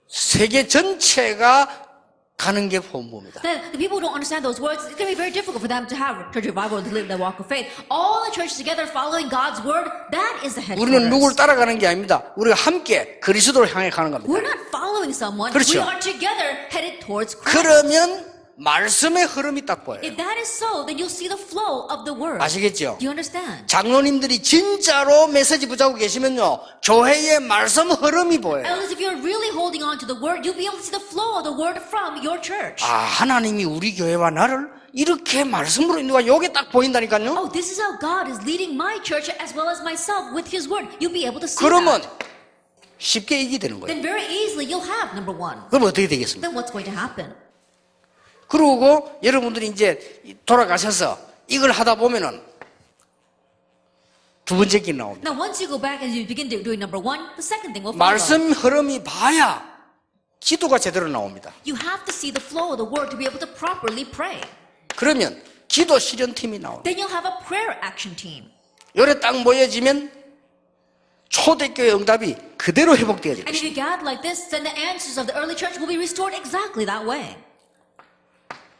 세계 전체가 가는 게 본부입니다. Then the people who don't understand those words, it's going to be very difficult for them to have church revival and to live their walk of faith. All the churches together following God's word, that is the 우리는 누구를 headquarters. 따라가는 게 아닙니다. 우리가 함께 그리스도를 향해 가는 겁니다. We're not following someone. 그렇죠. We are together headed towards Christ. 그러면 말씀의 흐름이 딱 보여요. If that is so, then you'll see the flow of the word. 아시겠죠? Do you understand? 장로님들이 진짜로 메시지 붙잡고 계시면요. 교회의 말씀 흐름이 보여요. Elders, if you're really holding on to the word, you'll be able to see the flow of the word from your church. 하나님이 우리 교회와 나를 이렇게 말씀으로 인도가 요게 딱 보인다니까요. Oh, this is how God is leading my church as well as myself with His word. You'll be able to see 그러면 that. 쉽게 이기게 되는 거예요. Then very easily you'll have number one. 그럼 어떻게 되겠습니까? Then what's going to happen? 그러고 여러분들이 이제 돌아가셔서 이걸 하다 보면은 두 번째 길 나옵니다. Now, once you go back and you begin doing number one, the second thing will follow. 말씀 흐름이 봐야 기도가 제대로 나옵니다. You have to see the flow of the word to be able to properly pray. 그러면 기도 실현팀이 나옵니다. Then you'll have a prayer action team. 요래 딱 모여지면 초대교회 응답이 그대로 회복되어질 And if 것입니다. you gather like this, then the answers of the early church will be restored exactly that way.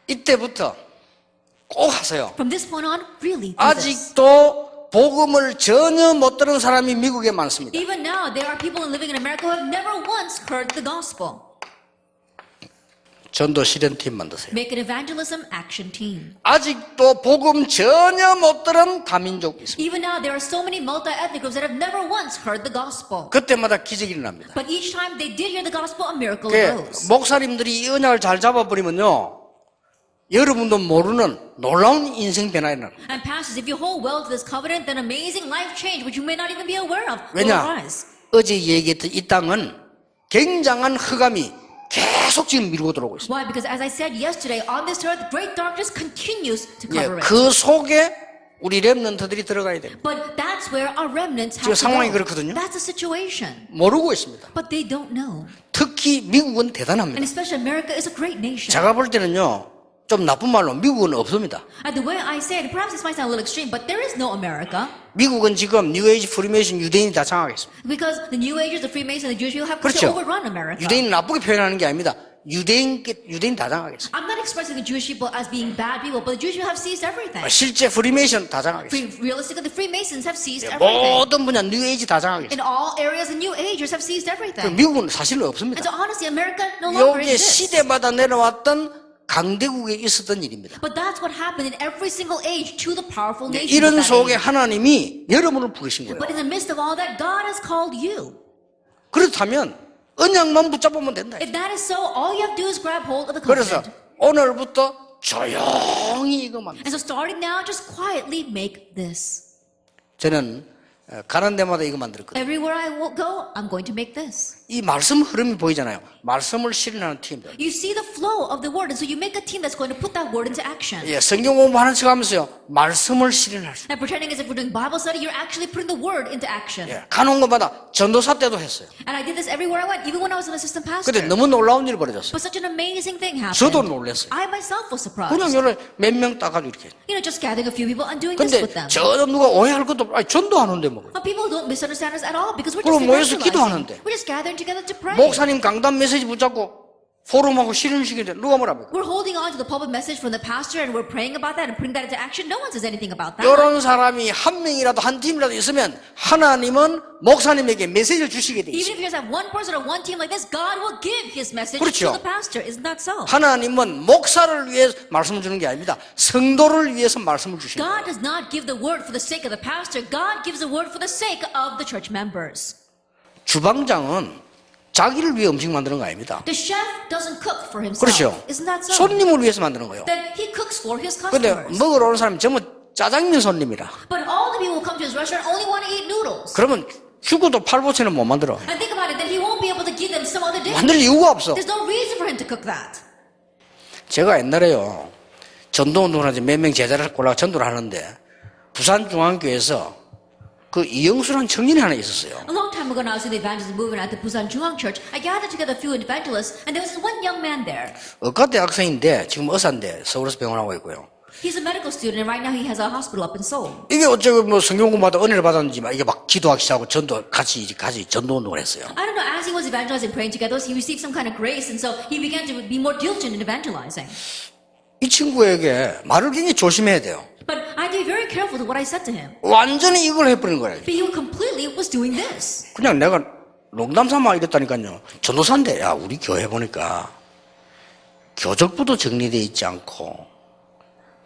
이때부터 꼭 하세요. From this point on, really do this. 아직도 복음을 전혀 못 들은 사람이 미국에 많습니다. Even now, there are people living in America who have never once heard the gospel. 전도 실현팀 만드세요. Make an evangelism action team. 아직도 복음 전혀 못 들은 다민족 있습니다. Even now, there are so many multi-ethnic groups that have never once heard the gospel. 그때마다 기적이 일어납니다. But each time they did hear the gospel, a miracle 그 arose. 목사님들이 이 언약을 잘 잡아버리면요, 여러분도 모르는 놀라운 인생 변화가 일어납니다. And pastors, if you hold well to this covenant, then amazing life change, which you may not even be aware of, will 왜냐? arise. 어제 얘기했던 이 땅은 굉장한 흑암이 계속 지금 밀고 들어오고 있습니다. Why? Because as I said yesterday, on this earth, great darkness continues to 예, cover it. 그 속에 우리 랩런트들이 들어가야 됩니다. But that's where our remnants 지금 have to 상황이 go. 그렇거든요. That's the situation. 모르고 있습니다. But they don't know. 특히 미국은 대단합니다. And especially America is a great nation. 제가 볼 때는요, 좀 나쁜 말로 미국은 없습니다. And the way I say it, perhaps this might sound a little extreme, but there is no America. 미국은 지금 뉴에이지 프리메이션 유대인이 다 장악했습니다. Because the New Agers, the Freemasons, the Jewish people have 그렇죠. overrun America. 유대인 나쁘게 표현하는 게 아닙니다. 유대인 다 장악했습니다. I'm not expressing the Jewish people as being bad people, but the Jewish people have seized everything. 실제 프리메이션 다 장악했습니다. Realistically, the Freemasons have seized everything. 모든 분야 뉴에이지 다 장악했습니다. In all areas, the New Agers have seized everything. 미국은 사실 And 없습니다. so honestly, America no longer 여기에 exists. 시대마다 내려왔던 강대국에 있었던 일입니다. But that's what happened in every single age to the powerful nations. 이런 of that 속에 age. 하나님이 여러분을 부르신 거예요. But in the midst of all that, God has called you. 그렇다면 언약만 붙잡으면 된다. If that is so, all you have to do is grab hold of the 그래서 covenant. 오늘부터 조용히 이거만. And so starting now, just quietly make this. 저는 가는 데마다 이거 만들었거든요. Everywhere I will go, I'm going to make this. 이 말씀 흐름이 보이잖아요. 말씀을 실현하는 팀들. You see the flow of the word, and so you make a team that's going to put that word into action. 예, 성경 공부하는 척하면서요. 말씀을 실현할 수. And pretending as if we're doing Bible study, you're actually putting the word into action. 예, 가는 곳마다 전도사 때도 했어요. And I did this everywhere I went, even when I was an assistant pastor. 근데 너무 놀라운 일이 벌어졌어요. But such an amazing thing happened. 저도 놀랐어요. I myself was surprised. 그냥 여러 몇 명 따가지고 이렇게. You know, just gathering a few people and doing this 근데 with them. 전혀 누가 오해할 것도 없고, 아니, 전도하는데 뭐. But people don't misunderstand us at all because we're 그럼 just 모여서 evangelizing. 기도하는데. We're just gathering together to pray. 목사님 강단 메시지 붙잡고 포럼하고 실현시키는데 누가 뭐라 합니까? We're holding on to the public message from the pastor and we're praying about that and putting that into action. No one says anything about that. 이런 사람이 한 명이라도 한 팀이라도 있으면 하나님은 목사님에게 메시지를 주시게 돼 Even 있어요. if you just have one person or one team like this, God will give his message 그렇죠. to the pastor. Isn't that so? 하나님은 목사를 위해 말씀을 주는 게 아닙니다. 성도를 위해서 말씀을 주시는 거예요. God does not give the word for the sake of the pastor. God gives the word for the sake of the church members. 주방장은 자기를 위해 음식 만드는 거 아닙니다. The chef doesn't cook for himself. 그렇죠. Isn't that so? 손님을 위해서 만드는 거예요. Then he cooks for his 근데 customers. 먹으러 오는 사람이 전부 짜장면 손님이라. But all the people who come to his restaurant only want to eat noodles. 그러면 죽어도 팔보채는 못 만들어. And think about it, then he won't be able to give them some other dish. 만들 이유가 없어. There's no reason for him to cook that. 제가 옛날에요. 전도운동을 하지 몇 명 제자를 골라 전도를 하는데 부산중앙교회에서 그 이영수라는 청년이 하나 있었어요. A long time ago, when I was in the evangelism movement at the Busan Jungang Church, I gathered together a few evangelists, and there was one young man there. 의과대학생인데 지금 의사인데 서울에서 병원하고 있고요. He's a medical student, and right now he has a hospital up in Seoul. 이게 어쩌고 뭐 성경 공부하다 은혜를 받았는지 막 이게 막 기도하기 시작하고 같이 전도운동을 했어요. I don't know, as he was evangelizing, praying together, he received some kind of grace, and so he began to be more diligent in evangelizing. 이 친구에게 말을 굉장히 조심해야 돼요. But I had to be very careful with what I said to him. 완전히 이걸 해버리는 거예요. But he completely was doing this. 그냥 내가 농담 삼아 이랬다니까요. 전도사인데 야 우리 교회 보니까 교적부도 정리되어 있지 않고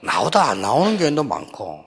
나오다 안 나오는 교회도 많고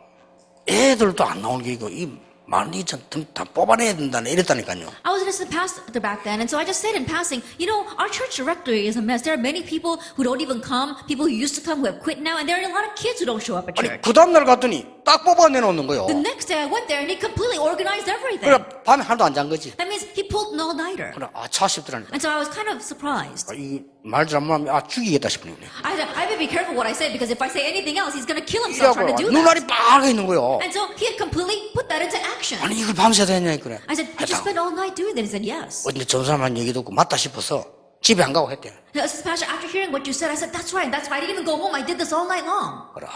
애들도 안 나오는 교회고 이 많이 다 뽑아내야 된다네 이랬다니까요. I was an assistant pastor back then, and so I just said in passing, you know, our church directory is a mess. There are many people who don't even come, people who used to come who have quit now, and there are a lot of kids who don't show up at 아니 church. 그 다음날 갔더니 딱 뽑아내놓는 거예요. The next day I went there and he completely organized everything. 그래 밤에 하나도 안 잔 거지. That means he pulled an all-nighter. 그래 차 싶더라니까. And so I was kind of surprised. 이말 잘못하면 죽이겠다 싶은 거예요. I better be careful what I say because if I say anything else, he's going to kill himself trying to do that. 눈알이 빨개 있는 거예요. And so he had completely put that into action. 아니 이걸 밤새 되냐 그래. I said, did you spend all night doing that? He said, yes. 어제 전사만 얘기 듣고 맞다 싶어서 집에 안 가고 했대. The assistant pastor, after hearing what you said, I said, that's right. That's why I didn't even go home. I did this all night long. 그래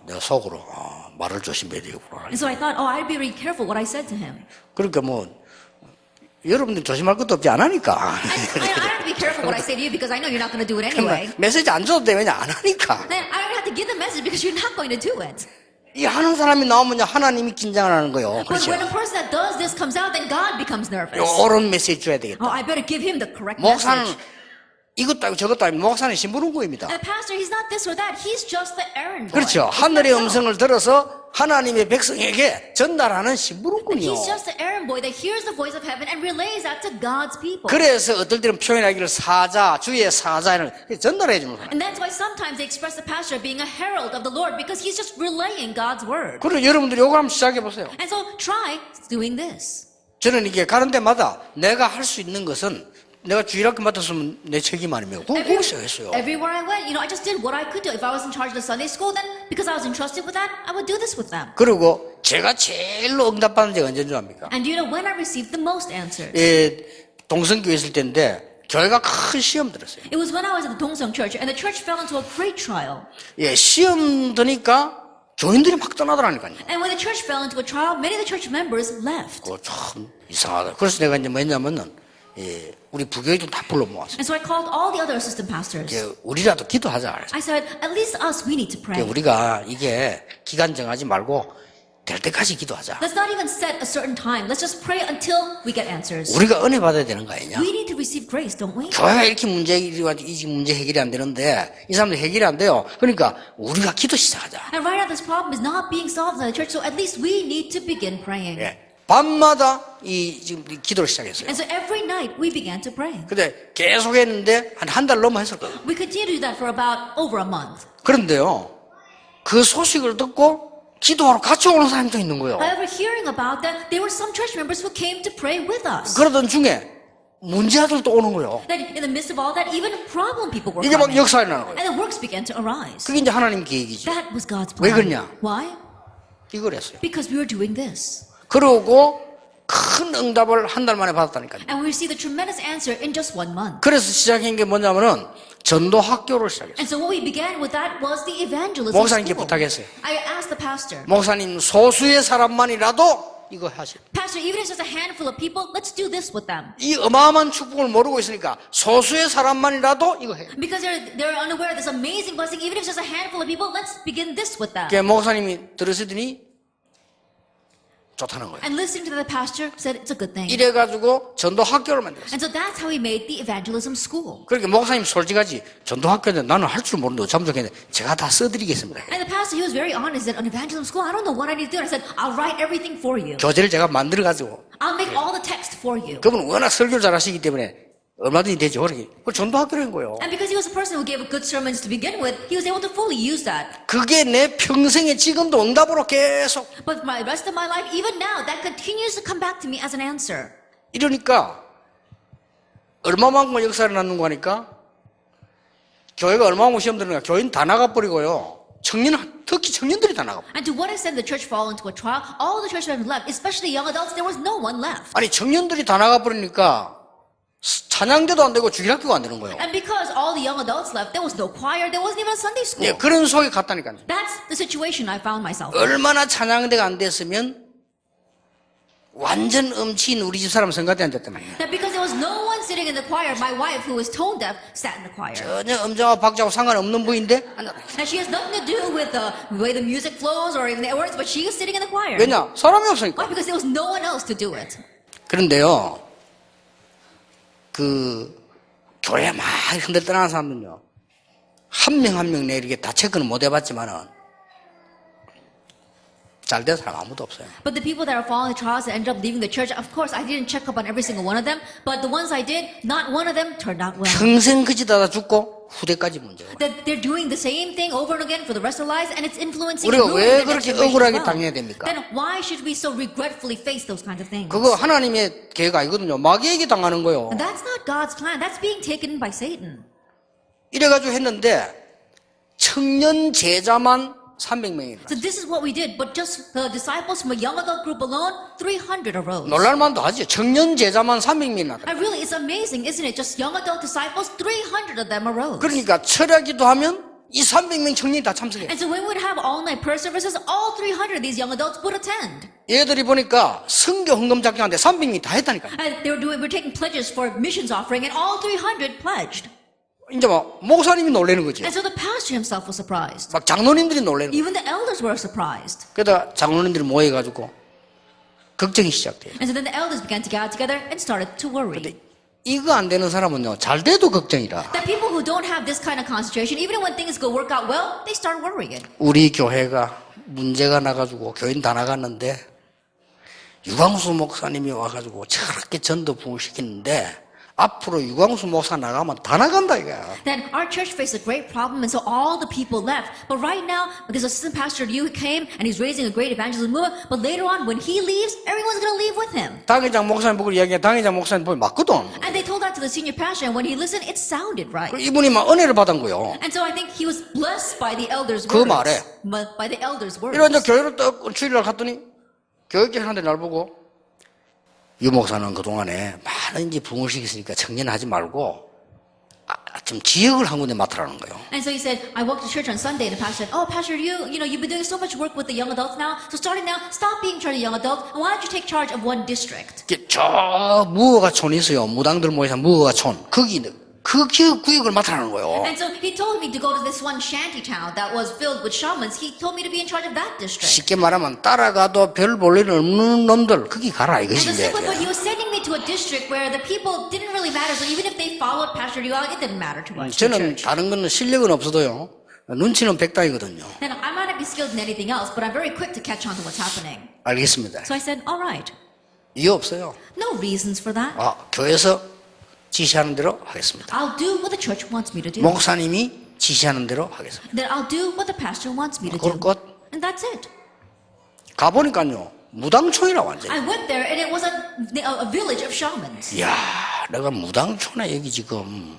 내가 속으로 말을 조심해야 되겠구나. And so I thought, oh, I'd be really careful what I said to him. 그러니까 뭐 여러분들 조심할 것도 없지 안 하니까. I have to be careful what I say to you because I know you're not going to do it anyway. 메시지 안 줘도 돼 왜냐 안 하니까. Then I don't have to give the message because you're not going to do it. 이 하는 사람이 나오면 하나님이 긴장을 하는 거예요. But 그렇죠? when a person that does this comes out, then God becomes nervous. 옳은 메시지 줘야 되겠다. Oh, I better give him the correct 목사는 message. 이것도 아니고 저것도 아니고 목사는 신부름꾼입니다. And pastor, he's not this or that. He's just the errand boy. 그렇죠. Isn't 하늘의 that so? 음성을 들어서 하나님의 백성에게 전달하는 신부름꾼이요. He's just the errand boy that hears the voice of heaven and relays that to God's people. 그래서 어떨 때는 표현하기를 사자, 주의 사자를 전달해 주는 사람. And that's why sometimes they express the pastor being a herald of the Lord because he's just relaying God's word. 그리고 여러분들이 이거 한번 시작해 보세요. And so try doing this. 저는 이게 가는 데마다 내가 할 수 있는 것은 내가 주일학교 맡았으면 내 책임 아니면 그거 시작했어요. Everywhere I went, I just did what I could do. If I was in charge of the Sunday school, then because I was entrusted with that, I would do this with them. 그리고 제가 제일로 응답받은 제가 언제인 줄 압니까? And when I received the most answers? 예, 동성교회 있을 때인데 교회가 큰 시험 들었어요. It was when I was at the Dongsung Church, and the church fell into a great trial. 예, 시험 드니까 교인들이 막 떠나더라니까요. And when the church fell into a trial, many of the church members left. 그거 참 이상하다. 그래서 내가 이제 뭐했냐면은 예, 우리 부교회도 다 불러 모았어요. And so I called all the other assistant pastors. 예, 우리라도 기도하자. I said, at least us, we need to 예, pray. 우리가 이게 기간 정하지 말고 될 때까지 기도하자. Let's not even set a certain time. Let's just pray until we get answers. 우리가 은혜 받아야 되는 거 아니냐? We need to receive grace, don't we? 교회가 이렇게 문제 해결이 안 되는데 이 사람들 해결이 안 돼요. 그러니까 우리가 기도 시작하자. And right now, this problem is not being solved in the church, so at least we need to begin praying. 예, 밤마다 지금 기도를 시작했어요. And so every night we began to pray. 근데 계속 했는데 한 달 넘어 했을 거예요. We continued to do that for about over a month. 그런데요, 그 소식을 듣고 기도하러 같이 오는 사람도 있는 거예요. However, hearing about that, there were some church members who came to pray with us. 그러던 중에 문제아들도 오는 거예요. That in the midst of all that, even problem people were 이게 막 coming. 역사에 나는 거예요. And the works began to arise. 그게 이제 하나님 계획이죠. That was God's 왜 plan. 그러냐? Why? 이걸 했어요. Because we were doing this. 그러고 큰 응답을 한 달 만에 받았다니까요. And we received a tremendous answer in just 1 month. 그래서 시작한 게 뭐냐면은 전도 학교를 시작했어요. And so what we began with that was the evangelism 목사님께 school. 부탁했어요. I asked the pastor, 목사님 소수의 사람만이라도 이거 하시오. Pastor, even if it's just a handful of people, let's do this with them. 이 어마어마한 축복을 모르고 있으니까 소수의 사람만이라도 이거 해요. Because they're unaware of this amazing blessing, even if it's just a handful of people, let's begin this with them. 그 목사님이 들으시더니 좋다는 거예요. And listening to the pastor said it's a good thing. 이래가지고 전도 학교를 만들었어요. And so that's how we made the evangelism school. 그러니까 목사님 솔직하지 전도 학교는 나는 할 줄 모르는데 참 좋겠는데 제가 다 써드리겠습니다. And the pastor, he was very honest that on evangelism school, I don't know what I need to do. And I said, I'll write everything for you. 교재를 제가 만들어가지고 I'll make all the text for you. 그분은 워낙 설교를 잘하시기 때문에 얼마든지 되죠. 그 전도 학교라는 거예요. And because he was a person who gave good sermons to begin with, he was able to fully use that. 그게 내 평생에 지금도 응답으로 계속 But for the rest of my life, even now, that continues to come back to me as an answer. 이러니까 얼마만큼 역사를 낳는 거니까 교회가 얼마만큼 시험 드는가 교인 다 나가버리고요. 특히 청년들이 다 나가버려. And to what extent the church fall into a trial, all the church members left, especially young adults, there was no one left. 아니 청년들이 다 나가버리니까 찬양대도 안 되고 주일학교가 안 되는 거예요. And because all the young adults left, there was no choir, there wasn't even a Sunday school. 예, 그런 속에 갔다니까요. That's the situation I found myself in. 얼마나 찬양대가 안 됐으면 완전 음치인 우리 집 사람 성가대 안 됐단 말이에요. That because there was no one sitting in the choir, my wife, who was tone deaf, sat in the choir. 전혀 음정하고 박자하고 상관없는 부인데 앉았다. And she has nothing to do with the way the music flows or even the words, but she was sitting in the choir. 왜냐? 사람이 없으니까. Why? Because there was no one else to do it. 그런데요, 교회 막 흔들 떠나는 사람들은요, 한 명 한 명 내 이렇게 다 체크는 못 해봤지만은, 잘 된 사람 아무도 없어요. But the people that are following the trials that ended up leaving the church, of course, I didn't check up on every single one of them, but the ones I did, not one of them turned out well. 평생 그지다가 죽고 후대까지 문제가. That they're doing the same thing over and again for the rest of their lives, and it's influencing 우리가 and 왜 ruining the 그렇게 next generation 억울하게 as well. 당해야 됩니까? Then why should we so regretfully face those kinds of things? 그거 하나님의 계획 아니거든요. 마귀에게 당하는 거예요. And that's not God's plan. That's being taken by Satan. 이래가지고 했는데 청년 제자만 300명이라. So this is what we did, but just the disciples from a young adult group alone, 300 arose. 놀랄만도 하죠. 청년 제자만 300명이 나더라. And really, it's amazing, isn't it? Just young adult disciples, 300 of them arose. 그러니까 철야기도 하면 이 300명 청년이 다 참석해. And so when we would have all-night prayer services, all 300 of these young adults would attend. 얘들이 보니까 선교 헌금 작정하는데 300명이 다 했다니까. And we're taking pledges for missions offering, and all 300 pledged. 이제 막 목사님이 놀라는 거지. And so the pastor himself was surprised. 막 장로님들이 놀라는 거지. Even the elders were surprised. 그러다 장로님들이 모여가지고 걱정이 시작돼요. And so then the elders began to gather together and started to worry. 이거 안 되는 사람은요, 잘 돼도 걱정이라. That people who don't have this kind of concentration, even when things go work out well, they start worrying. 우리 교회가 문제가 나가지고 교인 다 나갔는데 유광수 목사님이 와가지고 저렇게 전도 부흥시키는데 앞으로 유광수 목사 나가면 다 나간다 이거야. Then our church faced a great problem, and so all the people left. But right now, because Assistant Pastor Liu came and he's raising a great evangelism movement, but later on, when he leaves, everyone's going to leave with him. 당회장 목사님 보고 이야기해. 당회장 목사님 보면 맞거든. And they told that to the senior pastor, and when he listened, it sounded right. 이분이 막 은혜를 받은 거요. And so I think he was blessed by the elders' 그 words. 말에. By the elders' words. 이런 이제 교회로 딱 주일날 갔더니 교육계한테 날 보고 유 목사는 그동안에 많은 이제 부흥을 시켰으니까 청년하지 말고 좀 지역을 한 군데 맡으라는 거예요. And so he said, I walked to church on Sunday, and the pastor said, oh, Pastor, you've been doing so much work with the young adults now, so starting now, stop being in charge of young adults, and why don't you take charge of one district? 저 무허가촌이 있어요. 무당들 모여서 무허가촌. 거기 그 구역을 맡으라는 거예요. And so he told me to go to this one shanty town that was filled with shamans. He told me to be in charge of that district. 쉽게 말하면 따라가도 별 볼 일 없는 놈들 거기 가라 And so 이것인데. simply put, he was sending me to a district where the people didn't really matter. So even if they followed Pastor Liu, it didn't matter too much. to the 저는 church. 다른 거는 실력은 없어도요. 눈치는 백단이거든요. And I might not be skilled in anything else, but I'm very quick to catch on to what's happening. 알겠습니다. So I said, all right. 이유 없어요. No reasons for that. 교회에서 지시하는 대로 하겠습니다. I'll do what the church wants me to do. 목사님이 지시하는 대로 하겠습니다. Then I'll do what the pastor wants me to 그럴 do. 것. And that's it. 가보니까요. 무당촌이라 완전히. I went there and it was a village of shamans. 이야, 내가 무당촌에 여기 지금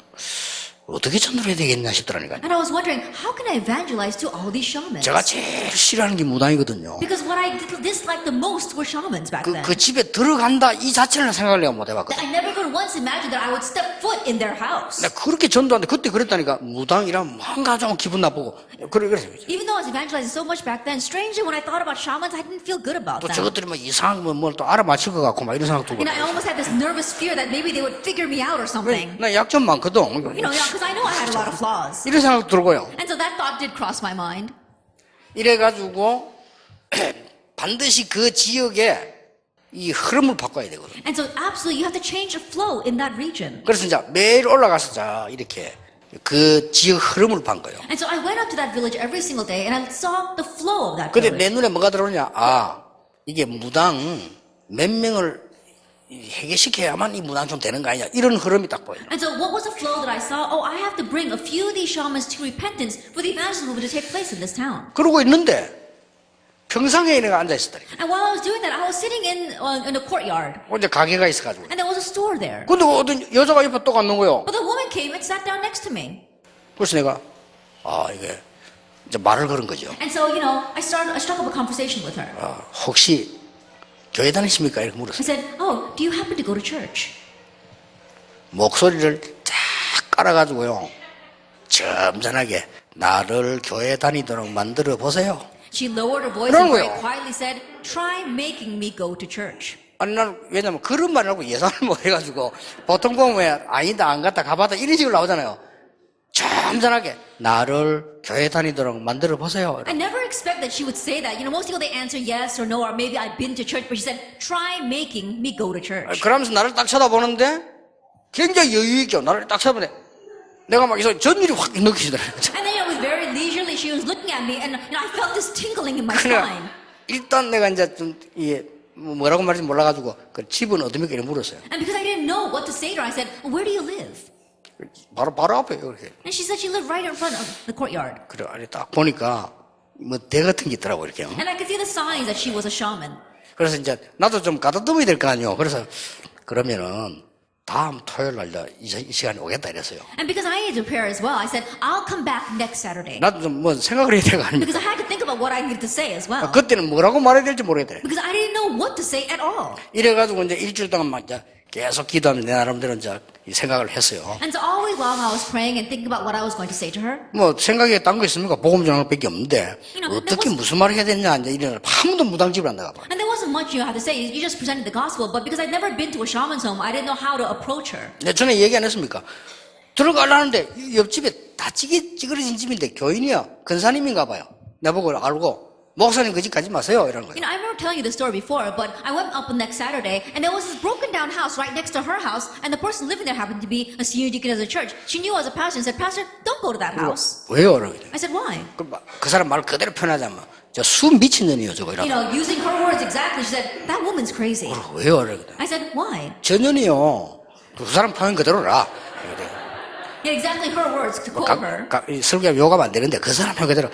어떻게 전도를 해야 되겠냐 싶더라니까요. And I was wondering, how can I evangelize to all these shamans? 제가 제일 싫어하는 게 무당이거든요. Because what I disliked the most were shamans back then. 그 집에 들어간다 이 자체를 생각을 내가 못 해봤거든. I never could once imagine that I would step foot in their house. 내가 그렇게 전도하는데 그때 그랬다니까. 무당이란 뭔가 좀 기분 나쁘고. 그래서 Even though I was evangelizing so much back then, strangely when I thought about shamans, I didn't feel good about 또 them. 저것들이 뭐 이상한 뭘 또 알아맞힐 것 같고 막 이런 생각 들고. I almost had this nervous fear that maybe they would figure me out or something. 나 약점 많거든. Because I know I had a lot of flaws. 이런 생각 들고요. And so that thought did cross my mind. 이래가지고 반드시 그 지역에 이 흐름을 바꿔야 되거든. And so absolutely you have to change the flow in that region. 그래서 이제 매일 올라가서 자 이렇게 그 지역 흐름을 본 거예요. And so I went up to that village every single day and I saw the flow of that 근데 village. 내 눈에 뭐가 들어오냐? 이게 무당 몇 명을 해결시켜야만 이 무당 좀 되는 거 아니냐? 이런 흐름이 딱 보여요. And so what was the flow that I saw? Oh, I have to bring a few of these shamans to repentance for the evangelism movement to take place in this town. 그러고 있는데 평상에 내가 앉아 있었더니 And while I was doing that, I was sitting in a courtyard. 혼자 가게가 있어가지고. And there was a store there. 근데 어떤 여자가 옆에 또 앉는 거요. But the woman came and sat down next to me. 그래서 내가 이게 이제 말을 걸은 거죠. And so, I struck up a conversation with her. 혹시 교회 다니십니까? 이렇게 I 물었어요. said, oh, do you happen to go to church? 목소리를 쫙 깔아가지고요. 점잖하게 나를 교회 다니도록 만들어 보세요. She lowered her voice 그런 and very 거요. quietly said, try making me go to church. 아니 난 왜냐면 그런 말을 하고 예상을 못 해가지고 보통 보면 왜 아니다 안 갔다 가봤다 이런 식으로 나오잖아요. 점잖하게 나를 교회 다니도록 만들어 보세요. I never expect that she would say that. Most people they answer yes or no, or maybe I've been to church, but she said, try making me go to church. 그러면서 나를 딱 쳐다보는데 굉장히 여유 있게 나를 딱 쳐다보는데 내가 막 이서 전율이 확 느껴지더라고요. And then with very leisurely, she was looking at me, and I felt this tingling in my 그러니까 spine. 일단 내가 이제 좀 이게 뭐라고 말인지 몰라가지고 그 집은 어디입니까? 이렇게 물었어요. And because I didn't know what to say to her, I said, where do you live? 바로 앞에 이렇게. And she said she lived right in front of the courtyard. 그래 아니 딱 보니까 뭐 대 같은 게 있더라고 이렇게. And I could see the signs that she was a shaman. 그래서 이제 나도 좀 가다듬어야 될 거 아니에요. 그래서 그러면은 다음 토요일 날 이 시간에 오겠다 이랬어요. And because I needed to prepare as well, I said, I'll come back next Saturday. 나도 좀 뭐 생각을 해야 될 거 아닙니까? Because I had to think about what I needed to say as well. 그때는 뭐라고 말해야 될지 모르겠더래. Because I didn't know what to say at all. 이래가지고 이제 일주일 동안 막 이제 계속 기도하면서 내 나름대로 이제 이 생각을 했어요. And so all week long I was praying and thinking about what I was going to say to her. 뭐 생각에 딴 거 있습니까? 복음 전할 밖에 없는데 there 어떻게 was- 무슨 말을 해야 되냐 이제 이런 한 번도 무당집을 안 나가봐. And there wasn't much you had to say. You just presented the gospel. But because I'd never been to a shaman's home, I didn't know how to approach her. 내 전에 얘기 안 했습니까? 들어가려는데 옆집에 다 찌그러진 집인데 교인이야. 근사님인가 봐요. 내보고 알고 목사님 그 집 가지 마세요 이러는 거예요. You know, I remember telling you this story before, but I went up next Saturday, and there was this broken down house right next to her house, and the person living there happened to be a senior deacon of the church. She knew I was a pastor and said, "Pastor, don't go to that house." 왜요? 이러거든요. I said, "Why?" 그 사람 말 그대로 표현하자면 저 수 미친년이요 저거 You 이러고. know, using her words exactly, she said, "That woman's crazy." 왜요? 이러거든요. I said, "Why?" 전년이요. 그 사람 표현 그대로라. Yeah, exactly her words to quote her. 설교가 요가면 안 되는데 그 사람 표현 그대로.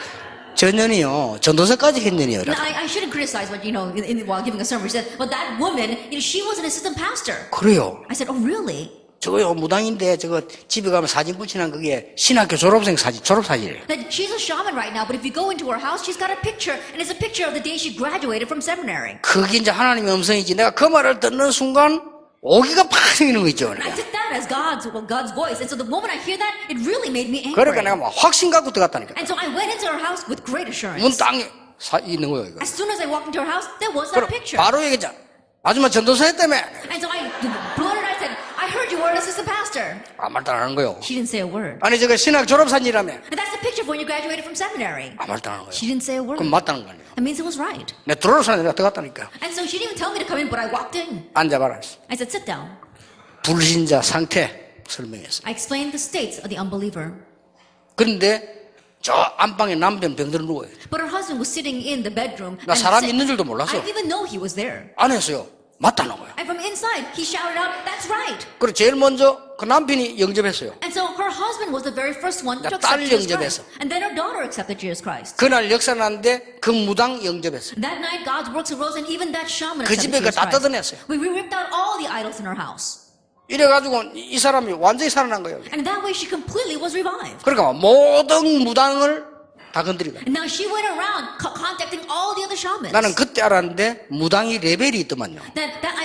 전년이요. 전도사까지 했년이요. Now, I shouldn't criticize what, you know, while giving a sermon. She said, "But that woman, you know, she was an assistant pastor." 그래요. I said, "Oh, really?" 저거요 무당인데 저거 집에 가면 사진 붙이는 그게 신학교 졸업생 사진 졸업사진이에요. That she's a shaman right now, but if you go into her house, she's got a picture, and it's a picture of the day she graduated from seminary. 그게 이제 하나님의 음성이지. 내가 그 말을 듣는 순간 오기가 팍 생기는 거 있죠. I took that as God's voice, and so the moment I hear that, it really made me angry. 그러니까 내가 막 확신 갖고 들어갔다니까. And so I went into her house with great assurance. 문 땅에 있는 거예요. 이거. As soon as I walked into her house, there was 그럼 that picture. 바로 얘기했잖아. 아줌마 전도사 했다며. And so I blurted. I said, "I heard you were an assistant pastor." 아무 말도 안 하는 거요. She didn't say a word. 아니 저거 신학 졸업사진이라며. And that's the picture of when you graduated from seminary. 아무 말도 안 하는 거요. She didn't say a word. 그럼 맞다는 거 아니에요. That means it was right. 내가 들어올 사람이 내가 들어갔다니까. And so she didn't even tell me to come in, but I walked in. 앉아봐라. I said, "Sit down." 불신자 상태 설명했어. I explained the states of the unbeliever. 그런데 저 안방에 남편 병들어 누워요. But her husband was sitting in the bedroom. 나 and 사람 said- 있는 줄도 몰랐어. I didn't even know he was there. 안에서요. 맞다는 거야. And from inside, he shouted out, "That's right." 그리고 제일 먼저 그 남편이 영접했어요. And so her husband was the very first one to 나 accept 딸 Jesus 영접했어. Christ. And then her daughter accepted Jesus Christ. 그날 역사 났는데 그 무당 영접했어요. That night, God's works arose, and even that shaman 그 accepted 집에 Jesus 다 Christ. 뜯어냈어요. We ripped out all the idols in her house. 이래가지고 이 사람이 완전히 살아난 거예요. And that way, she completely was revived. 그러니까 모든 무당을 다 건드리고. And now she went around contacting all the other shamans. 나는 그때 알았는데 무당이 레벨이 있더만요.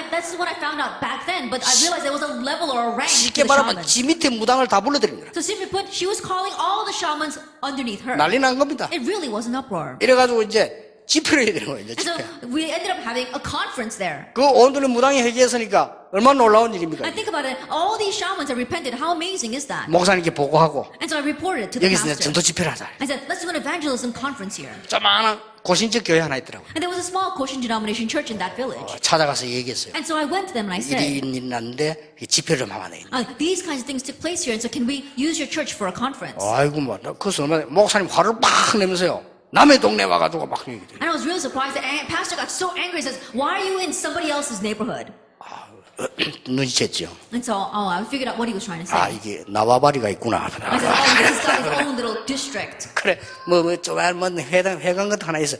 That's what I found out back then, but I realized there was a level or a rank to 쉽게 the 말하면 shamans. 지 밑에 무당을 다 불러들인 거야. So simply put, she was calling all the shamans underneath her. 난리 난 겁니다. It really was an uproar. 이래가지고 이제 집회를 해야 되는 거예요. 이제 And so 집회. we ended up having a conference there. 그 오늘은 무당이 회개했으니까 얼마나 놀라운 일입니까? I think about it, all these shamans have repented. How amazing is that? 목사님께 보고하고 And so I reported it to the 여기서 이제 pastor. 전도 집회를 하자. I said, let's do an evangelism conference here. 조만한 고신적 교회 하나 있더라고요. And there was a small Koshin denomination church in that village. 찾아가서 얘기했어요. And so I went to them and I said, 일이 났는데 집회를 좀 하면 돼. these kinds of things took place here, and so can we use your church for a conference? 아이고 뭐 그래서 목사님 화를 팍 내면서요. 남의 동네 와가지고 막 얘기해요. And I was really surprised. The pastor got so angry. He says, "Why are you in somebody else's neighborhood?" 눈치챘죠. And so, I figured out what he was trying to say. 아 이게 나와바리가 있구나. I said, "Oh, he's got his own little district." 그래 뭐 조그만 회관 같은 하나 있어.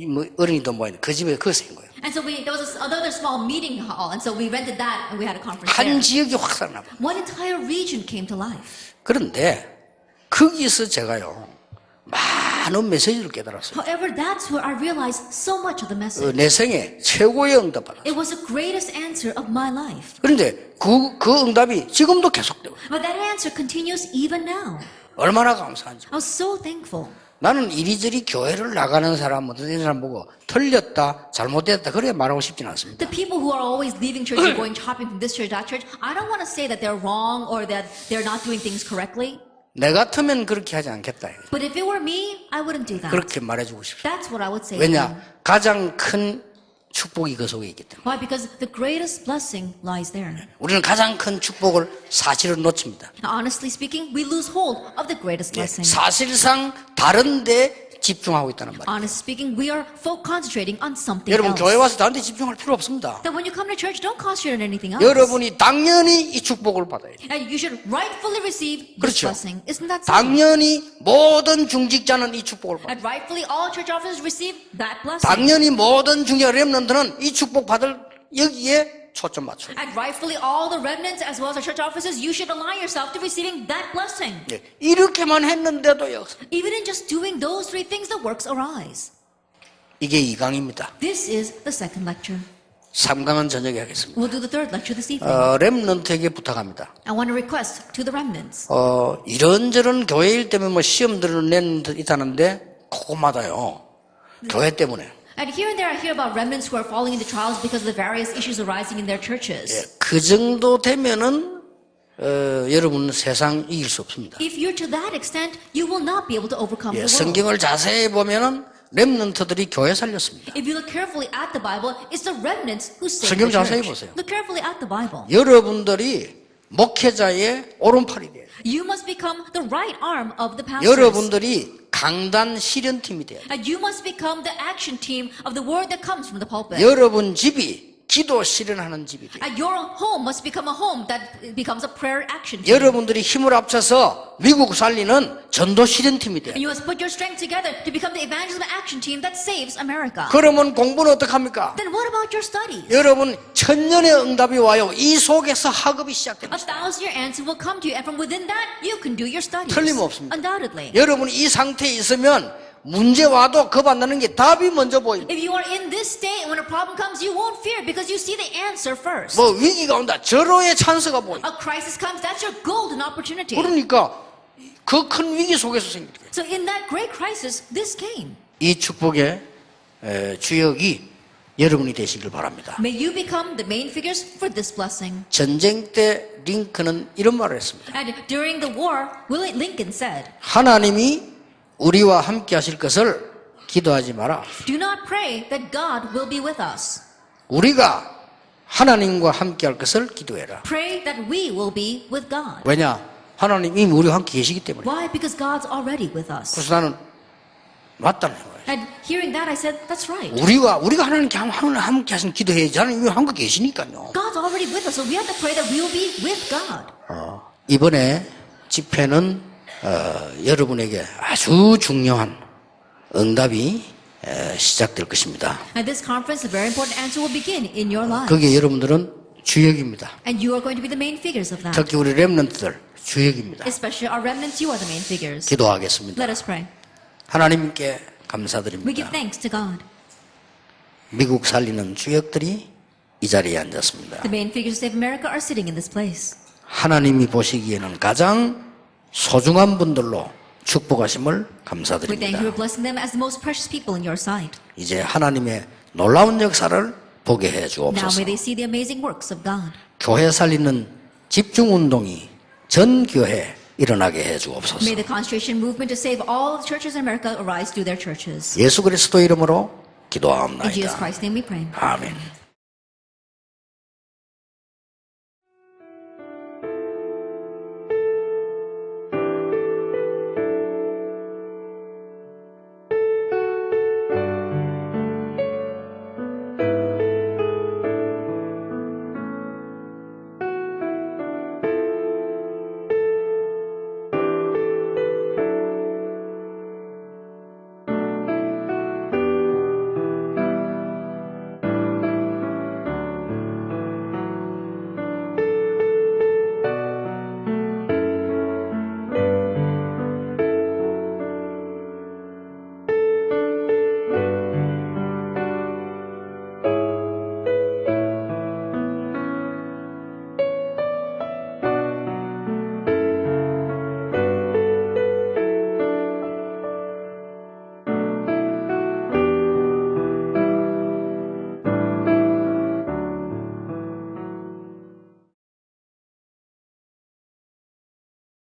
뭐 어린이도 모이는 그 집에 거기서 한 거예요. And so there was another small meeting hall, and so we rented that, and we had a conference 한 there. 지역이 확 살아나 봐. One entire region came to life. 그런데 거기서 제가요 많은 메시지를 깨달았어요. However, that's where I realized so much of the message. 내 생애 최고의 응답 받았어요. It was the greatest answer of my life. 그런데 그 응답이 지금도 계속되고 But that answer continues even now. 얼마나 감사한지. I was so thankful. 나는 이리저리 교회를 나가는 사람, 어떤 사람 보고 틀렸다, 잘못됐다 그래 말하고 싶지는 않습니다. The people who are always leaving church and going shopping from this church, that church, I don't want to say that they're wrong or that they're not doing things correctly. 내 같으면 그렇게 하지 않겠다. But if it were me, I wouldn't do that. 그렇게 말해주고 싶어요. That's what I would say. to them. 왜냐? 가장 큰 축복이 그 속에 있기 때문에. Why? Because the greatest blessing lies there. 우리는 가장 큰 축복을 사실은 놓칩니다. Now, honestly speaking, we lose hold of the greatest blessing. 사실상 다른 데 집중하고 있다는 말이에요. Honestly speaking, we are concentrating on something 여러분 else. 교회 와서 다른 데 집중할 필요 없습니다. That when you come to church, don't concentrate on anything else. 여러분이 당연히 이 축복을 받아야 돼요. And you should rightfully receive this 그렇죠. blessing. Isn't that so? 당연히 모든 중직자는 이 축복을 받아요. And rightfully all church officers receive that blessing. 당연히 모든 중직자 렘넌트는 이 축복 받을 여기에 초점 맞춰요. And rightfully all the remnants as well as our church officers, you should align yourself to receiving that blessing. 예, 이렇게만 했는데도요. Even in just doing those three things, the works arise. 이게 2강입니다. This is the second lecture. 3강은 저녁에 하겠습니다. We'll do the third lecture this evening. 렘넌트에게 부탁합니다. I want to request to the remnants. 이런저런 교회 일 때문에 뭐 시험들을 낸 듯 있다는데 그거마다요. 교회 때문에. And here and there I hear about remnants who are falling into trials because of the various issues arising in their churches. 그 정도 되면은 여러분은 세상 이길 수 없습니다. If you're to that extent, you will not be able to overcome 예, the world. 성경을 자세히 보면은 렘넌트들이 교회 살렸습니다. If you look carefully at the Bible, it's the remnants who saved 성경 the 자세히 church. 보세요. Look carefully at the Bible. 여러분들이 목회자의 오른팔이 돼야 돼요. You must become the right arm of the pastors. 여러분들이 강단 실현팀이 돼야 돼요. And you must become the action team of the word that comes from the pulpit. 여러분 집이 기도 실현하는 집이 돼요. And your home must become a home that becomes a prayer action team. 여러분들이 힘을 합쳐서 미국 살리는 전도 실현팀이 돼요. And you must put your strength together to become the evangelism action team that saves America. 그러면 공부는 어떡합니까? Then what about your studies? 여러분 천년의 응답이 와요. 이 속에서 학업이 시작됩니다. 1,000-year answer will come to you, and from within that, you can do your studies. 틀림없습니다. Undoubtedly. 여러분 이 상태에 있으면 문제 와도 겁 안 나는 게 답이 먼저 보입니다. If you are in this state, when a problem comes, you won't fear because you see the answer first. 뭐 위기가 온다. 절호의 찬스가 보여. A crisis comes, that's your golden opportunity. 그러니까 그 큰 위기 속에서 생기게 돼요. So in that great crisis, this came. 이 축복의 주역이 여러분이 되시길 바랍니다. May you become the main figures for this blessing. 전쟁 때 링컨은 이런 말을 했습니다. And during the war, Lincoln said, 하나님이 우리와 함께 하실 것을 기도하지 마라. do not pray that God will be with us. 우리가 하나님과 함께 할 것을 기도해라. Pray that we will be with God. 왜냐? 하나님이 우리와 함께 계시기 때문에. Why? Because God's already with us. 그래서 나는 맞다는 거예요. And hearing that, I said, that's right. 우리가 하나님께 함께 하신 기도해야지. 하나님이 함께 계시니까요. God's already with us, so we have to pray that we will be with God. 이번에 집회는 여러분에게 아주 중요한 응답이 시작될 것입니다. And this conference, a very important answer will begin in your lives. 그게 여러분들은 주역입니다. And you are going to be the main figures of that. 특히 우리 렘넌트들 주역입니다. Especially our remnants, you are the main figures. 기도하겠습니다. Let us pray. 하나님께 We give 감사드립니다. thanks to God. 미국 살리는 주역들이 이 자리에 앉았습니다. The main figures of America are sitting in this place. 하나님이 보시기에는 가장 소중한 분들로 축복하심을 We thank 감사드립니다. you for blessing them as the most precious people in your sight. 이제 하나님의 놀라운 역사를 보게 해 Now 주옵소서. may they see the amazing works of God. 교회 살리는 집중운동이 전 교회 일어나게 해 주옵소서. May the concentration movement to save all churches in America arise through their churches. 예수 그리스도 이름으로 In Jesus 기도하옵나이다. Christ's name we pray. 아멘.